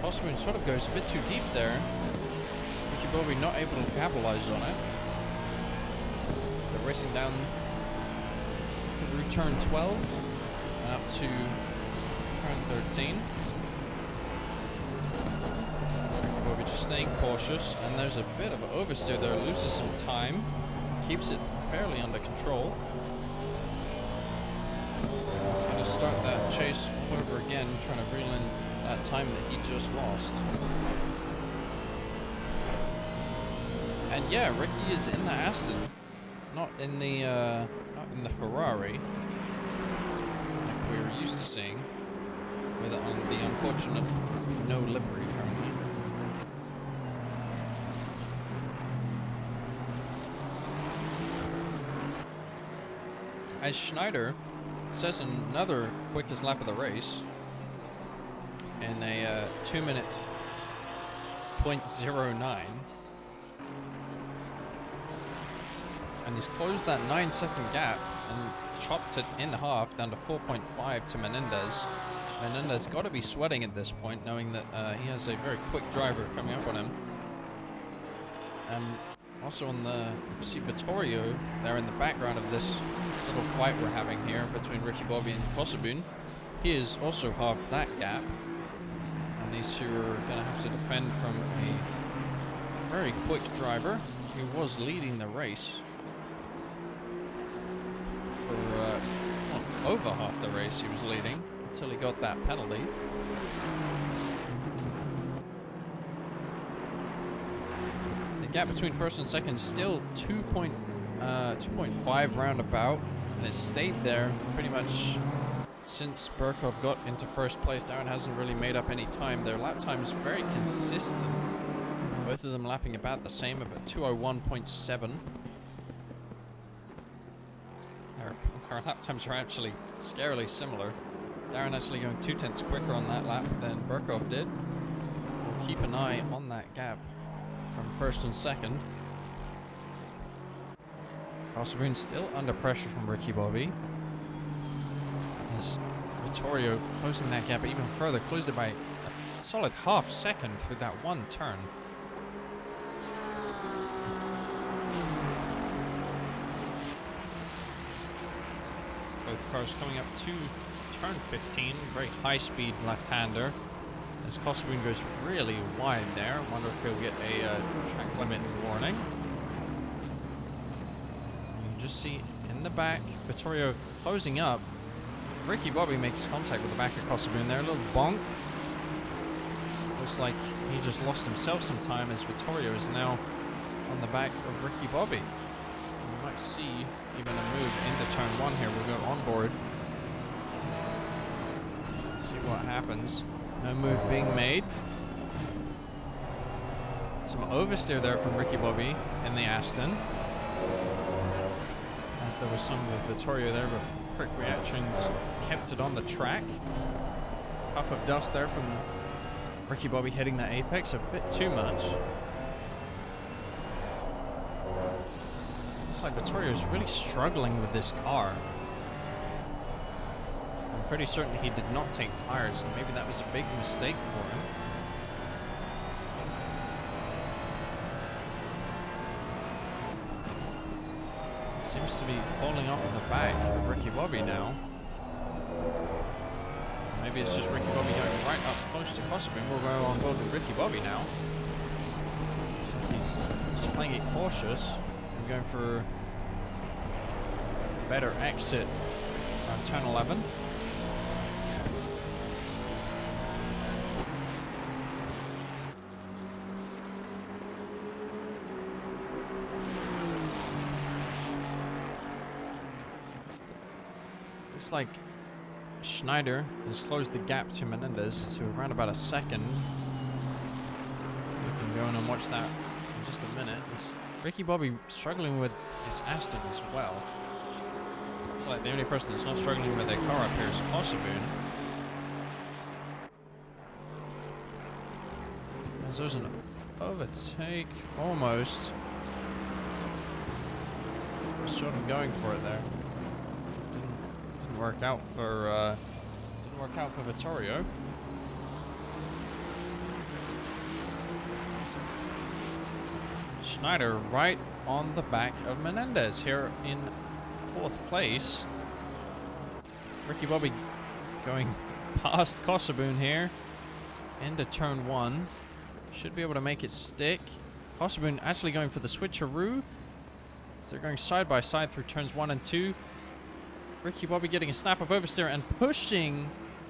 Osman sort of goes a bit too deep there. Ricky Bobby not able to capitalize on it. So they're racing down through turn 12 and up to turn 13. Ricky Bobby just staying cautious, and there's a bit of an oversteer there, loses some time, keeps it fairly under control. He's going to start that chase over again, trying to reel in that time that he just lost. And yeah, Ricky is in the Aston, not in the Ferrari, like we were used to seeing, with the unfortunate no livery currently. as Schneider says another quickest lap of the race in a 2 minute .09, and he's closed that 9-second gap and chopped it in half down to 4.5 to Menendez. Menendez got to be sweating at this point, knowing that he has a very quick driver coming up on him. Also on the, you see Vittorio there in the background of this little fight we're having here between Ricky Bobby and Kossabun. He has also halved that gap, and these two are going to have to defend from a very quick driver who was leading the race for well, over half the race. He was leading until he got that penalty. The gap between first and second is still 2.5 roundabout, and it stayed there pretty much since Burkov got into first place. Darren hasn't really made up any time. Their lap time is very consistent. Both of them lapping about the same, about 2:01.7. Our lap times are actually scarily similar. Darren actually going 0.2 quicker on that lap than Burkov did. We'll keep an eye on that gap from first and second. Kossabun still under pressure from Ricky Bobby. As Vittorio closing that gap even further, closed it by a solid half second through that one turn. Both cars coming up to turn 15, very high-speed left-hander. As Kossabun goes really wide there, I wonder if he'll get a track limit warning. You just see in the back, Vittorio closing up. Ricky Bobby makes contact with the back of Kossabun there, a little bonk. Looks like he just lost himself some time as Vittorio is now on the back of Ricky Bobby. We might see even a move into turn 1 here. We'll go on board. Let's see what happens. No move being made. Some oversteer there from Ricky Bobby in the Aston. As there was some with Vittorio there, but quick reactions kept it on the track. Puff of dust there from Ricky Bobby hitting that apex a bit too much. Looks like Vittorio's really struggling with this car. I'm pretty certain he did not take tires, and maybe that was a big mistake for him. It seems to be pulling off in the back of Ricky Bobby now. Maybe it's just Ricky Bobby going right up close to Kossabun. We'll go on board with Ricky Bobby now. So he's just playing it cautious. I'm going for a better exit on turn 11. Looks like Schneider has closed the gap to Menendez to around about a second. We can go in and watch that in just a minute. Is Ricky Bobby struggling with his Aston as well? It's like the only person that's not struggling with their car up here is Kossabun. As there's an overtake, almost. Sort of going for it there. Didn't work out for Vittorio. Schneider right on the back of Menendez here in 4th place. Ricky Bobby going past Kossabun here into turn 1. Should be able to make it stick. Kossabun actually going for the switcheroo. So they're going side by side through turns 1 and 2. Ricky Bobby getting a snap of oversteer and pushing.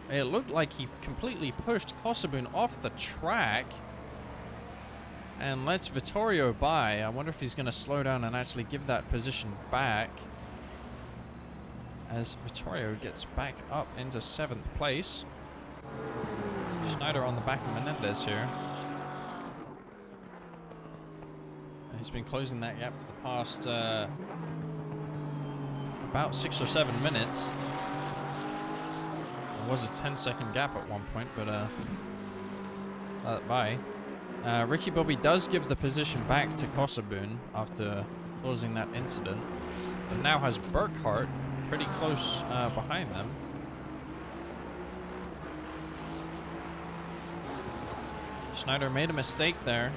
It looked like he completely pushed Kossabun off the track. And lets Vittorio by. I wonder if he's going to slow down and actually give that position back. As Vittorio gets back up into 7th place. Schneider on the back of Menendez here. And he's been closing that gap for the past about 6 or 7 minutes. There was a 10-second gap at one point, but bye. Ricky Bobby does give the position back to Kosoboon after causing that incident, but now has Burkhart pretty close behind them. Schneider made a mistake there,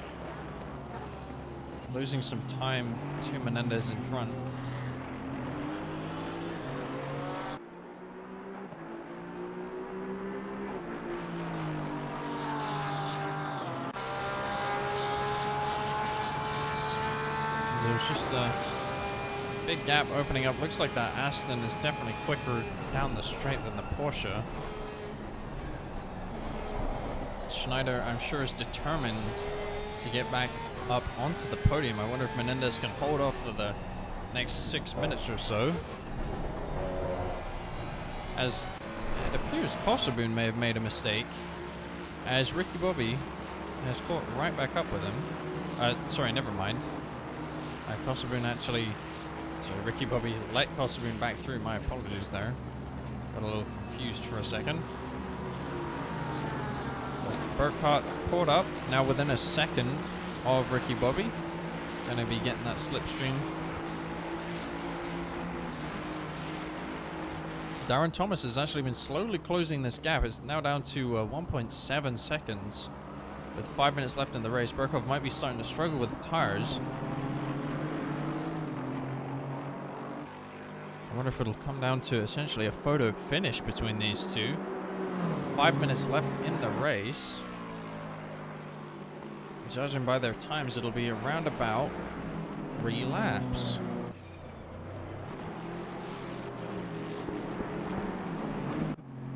losing some time to Menendez in front. There's just a big gap opening up. Looks like that Aston is definitely quicker down the straight than the Porsche. Schneider, I'm sure, is determined to get back up onto the podium. I wonder if Menendez can hold off for the next 6 minutes or so. As it appears Kosoboon may have made a mistake, as Ricky Bobby has caught right back up with him. Sorry, never mind. Kosoboon actually... Sorry, Ricky Bobby let Kosoboon back through. My apologies there. Got a little confused for a second. Burkhart caught up, now within a second of Ricky Bobby. Going to be getting that slipstream. Darren Thomas has actually been slowly closing this gap. It's now down to 1.7 seconds. With 5 minutes left in the race, Burkhart might be starting to struggle with the tires. I wonder if it'll come down to essentially a photo finish between these two. 5 minutes left in the race. Judging by their times, it'll be around about 3 laps.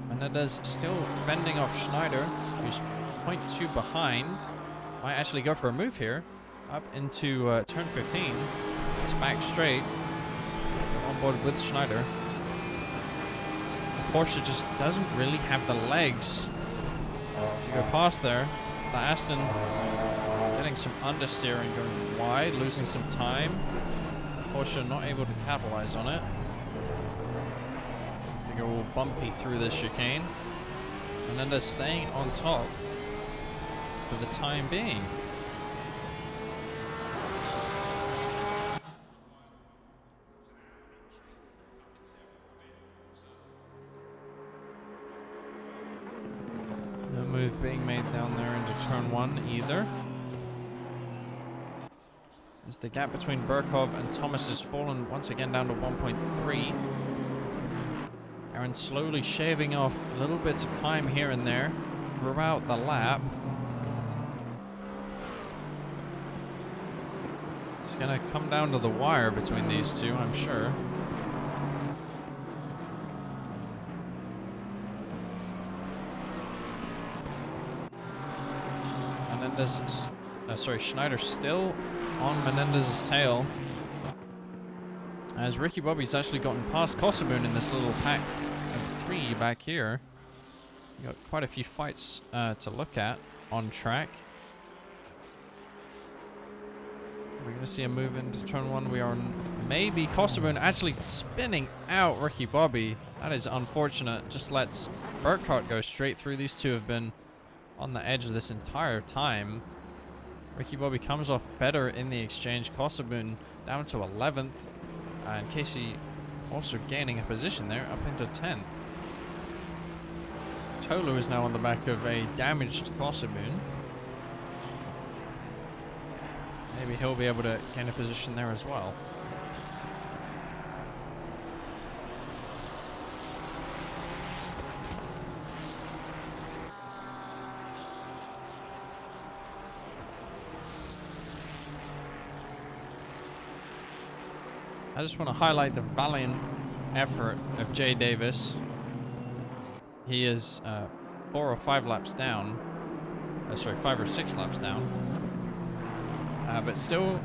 Menendez still fending off Schneider, who's 0.2 behind. Might actually go for a move here. Up into turn 15. It's back straight. On board with Schneider. Porsche just doesn't really have the legs to go past there. The Aston getting some understeering, going wide, losing some time. Porsche not able to capitalize on it. As they go all bumpy through this chicane. Menendez staying on top for the time being. Move being made down there into turn 1 either. As the gap between Burkov and Thomas has fallen once again down to 1.3. Aaron slowly shaving off little bits of time here and there throughout the lap. It's gonna come down to the wire between these two, I'm sure. Schneider still on Menendez's tail. As Ricky Bobby's actually gotten past Kosoboon in this little pack of 3 back here. We got quite a few fights to look at on track. We're going to see a move into turn 1. We are maybe Kosoboon actually spinning out Ricky Bobby. That is unfortunate. Just lets Burkhart go straight through. These two have been on the edge this entire time. Ricky Bobby comes off better in the exchange. Kosoboon down to 11th. And Casey also gaining a position there up into 10th. Tolu is now on the back of a damaged Kosoboon. Maybe he'll be able to gain a position there as well. I just want to highlight the valiant effort of Jay Davis. He is 4 or 5 laps down. 5 or 6 laps down. But still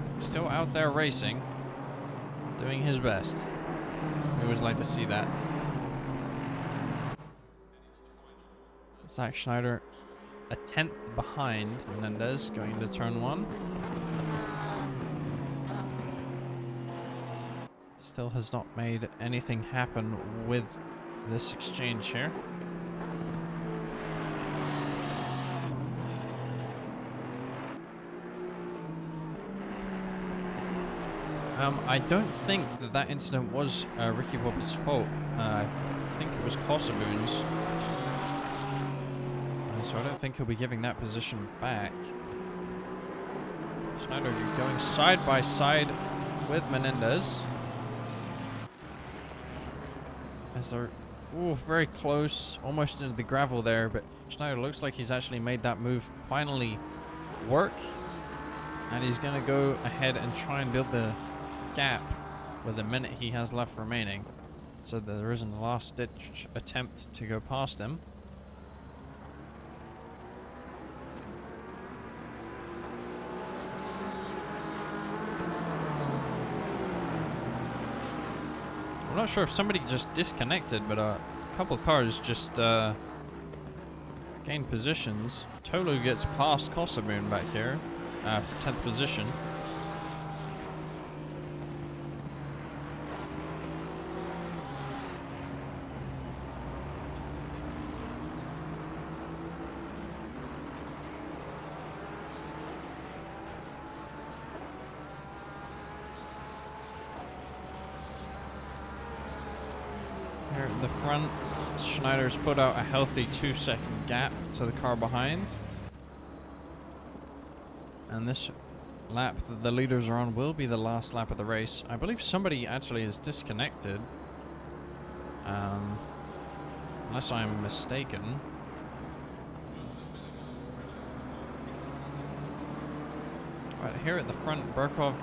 out there racing. Doing his best. We always like to see that. Zach Schneider a 10th behind Menendez going into turn 1. still has not made anything happen with this exchange here. I don't think that incident was Ricky Bobby's fault. I think it was Kosovo's. So I don't think he'll be giving that position back. Schneider going side by side with Menendez. As they're very close, almost into the gravel there, but Schneider looks like he's actually made that move finally work. And he's going to go ahead and try and build the gap with the minute he has left remaining, so that there isn't a last ditch attempt to go past him. I'm not sure if somebody just disconnected, but a couple cars just gained positions. Tolu gets past Kosovoon back here for 10th position. Here at the front, Schneider's put out a healthy 2-second gap to the car behind. And this lap that the leaders are on will be the last lap of the race. I believe somebody actually is disconnected. Unless I'm mistaken. Right, here at the front, Burkov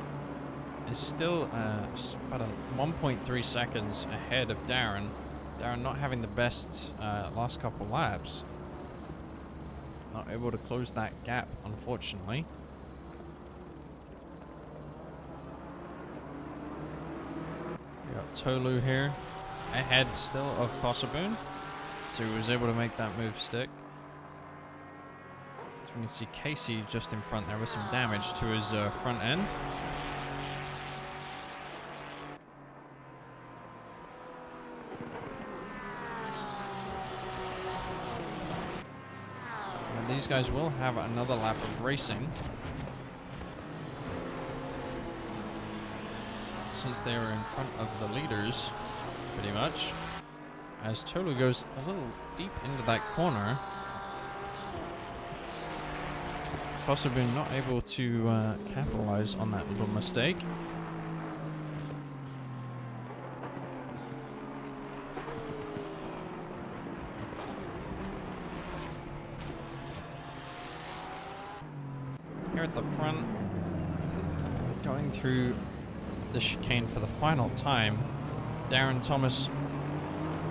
is still about 1.3 seconds ahead of Darren. Darren not having the best last couple laps. Not able to close that gap, unfortunately. We got Tolu here, ahead still of Kosovoon. So he was able to make that move stick. So we can see Casey just in front there with some damage to his front end. These guys will have another lap of racing, since they are in front of the leaders, pretty much. As Tolu goes a little deep into that corner. Possibly not able to capitalize on that little mistake. Here at the front, going through the chicane for the final time, Darren Thomas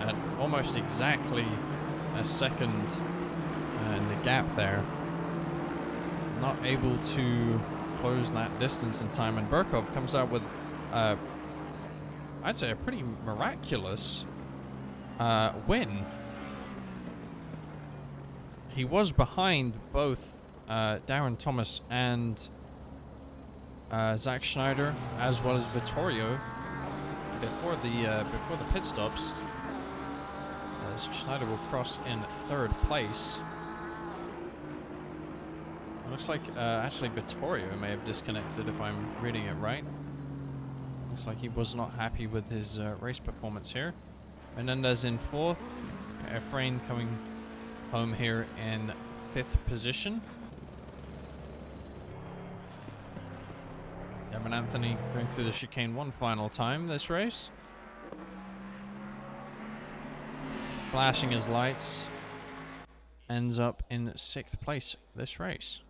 at almost exactly a second in the gap there, not able to close that distance in time, and Burkov comes out with I'd say a pretty miraculous win. He was behind both Darren Thomas and Zach Schneider, as well as Vittorio, before the pit stops. As Schneider will cross in 3rd place. It looks like actually Vittorio may have disconnected, if I'm reading it right. Looks like he was not happy with his race performance here. Menendez in 4th. Efrain coming home here in 5th position. Devin Anthony going through the chicane one final time this race. Flashing his lights. Ends up in 6th place this race.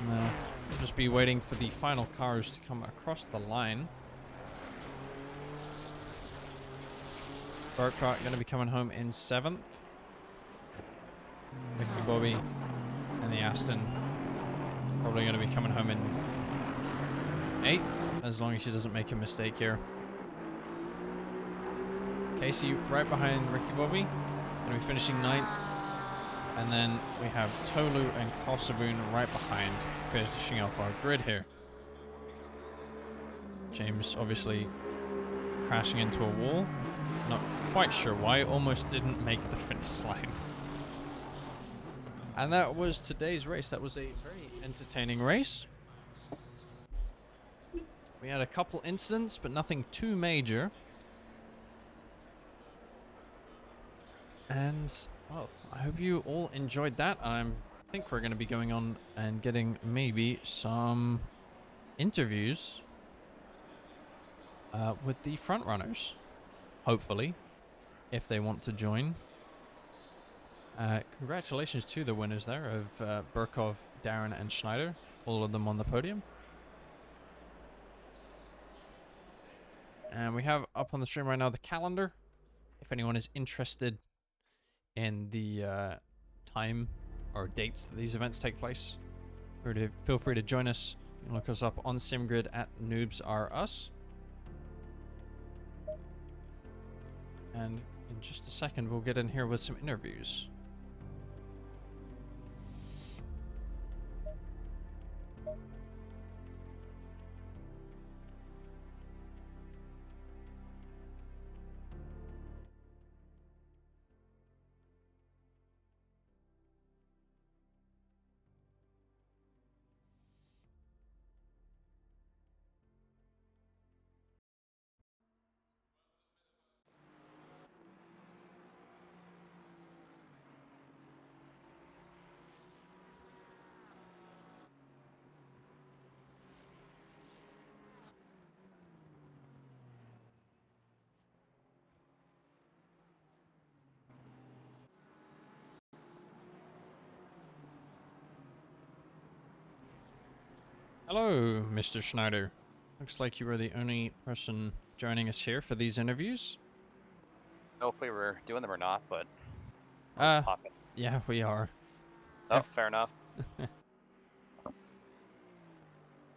Now, we'll just be waiting for the final cars to come across the line. Burkhart going to be coming home in 7th. Ricky Bobby and the Aston probably going to be coming home in 8th, as long as he doesn't make a mistake here. Casey right behind Ricky Bobby, going to be finishing 9th. And then we have Tolu and Kosovoon right behind, finishing off our grid here. James obviously crashing into a wall. Not quite sure why, almost didn't make the finish line. And that was today's race. That was a very entertaining race. We had a couple incidents, but nothing too major. And, well, I hope you all enjoyed that. I think we're going to be going on and getting maybe some interviews with the front runners. Hopefully, if they want to join. Congratulations to the winners there of Burkov, Darren, and Schneider. All of them on the podium. And we have up on the stream right now the calendar. If anyone is interested in the time or dates that these events take place, feel free to join us. You can look us up on SimGrid at Noobs Are Us. And in just a second, we'll get in here with some interviews. Hello, Mr. Schneider. Looks like you were the only person joining us here for these interviews. I don't know if we were doing them or not, but let's pop it. Yeah, we are. Oh, fair enough.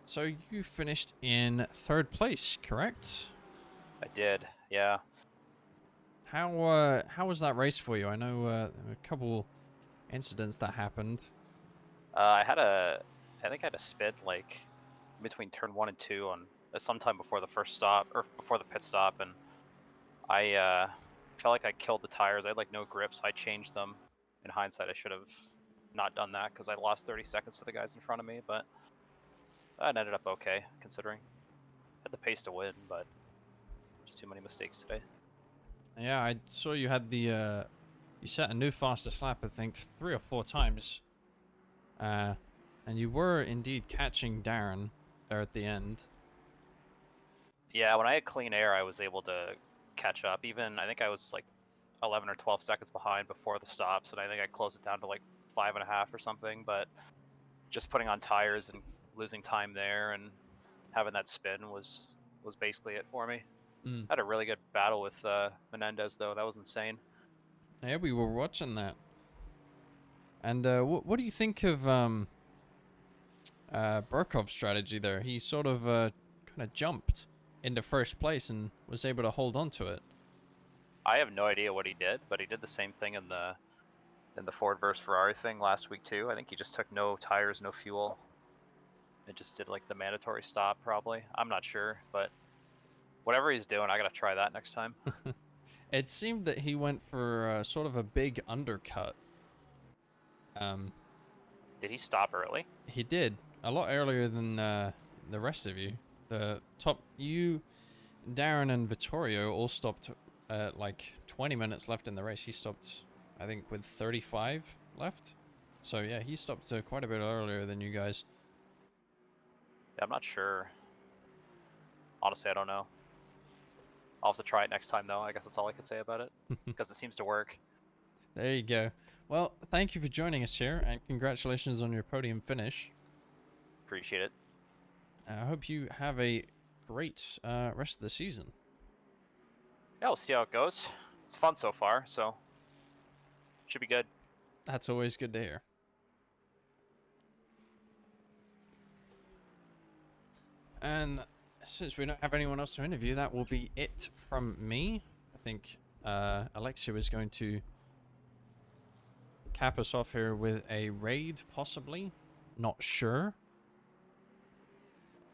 So you finished in 3rd place, correct? I did, yeah. How was that race for you? I know there were a couple incidents that happened. I think I had a spin like between turn 1 and 2 on sometime before the first stop or before the pit stop, and I felt like I killed the tires. I had like no grip, so I changed them. In hindsight, I should have not done that because I lost 30 seconds to the guys in front of me, but that ended up okay considering. Had the pace to win, but there's too many mistakes today. Yeah, I saw you had the you set a new fastest lap, I think 3 or 4 times. And you were indeed catching Darren there at the end. Yeah, when I had clean air, I was able to catch up. Even, I think I was like 11 or 12 seconds behind before the stops, and I think I closed it down to like 5.5 or something, but just putting on tires and losing time there and having that spin was basically it for me. I had a really good battle with Menendez, though. That was insane. Yeah, we were watching that. And what do you think of Burkov's strategy there? He sort of kind of jumped into 1st place and was able to hold on to it. I have no idea what he did, but he did the same thing in the Ford versus Ferrari thing last week too. I think he just took no tires, no fuel. It just did like the mandatory stop probably. I'm not sure, but whatever he's doing, I gotta try that next time. It seemed that he went for sort of a big undercut. Did he stop early? He did. A lot earlier than the rest of you. The top, you, Darren, and Vittorio all stopped like 20 minutes left in the race. He stopped, I think, with 35 left. So yeah, he stopped quite a bit earlier than you guys. Yeah, I'm not sure. Honestly, I don't know. I'll have to try it next time, though. I guess that's all I could say about it, because it seems to work. There you go. Well, thank you for joining us here, and congratulations on your podium finish. Appreciate it. I hope you have a great rest of the season. Yeah, we'll see how it goes. It's fun so far, so should be good. That's always good to hear. And since we don't have anyone else to interview, that will be it from me. I think Alexia is going to cap us off here with a raid, possibly. Not sure.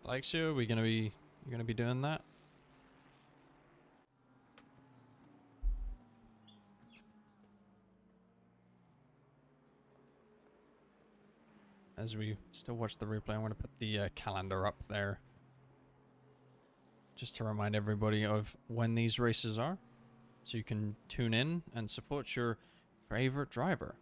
Alexia, you gonna be doing that? As we still watch the replay, I'm gonna put the calendar up there, just to remind everybody of when these races are, so you can tune in and support your favorite driver.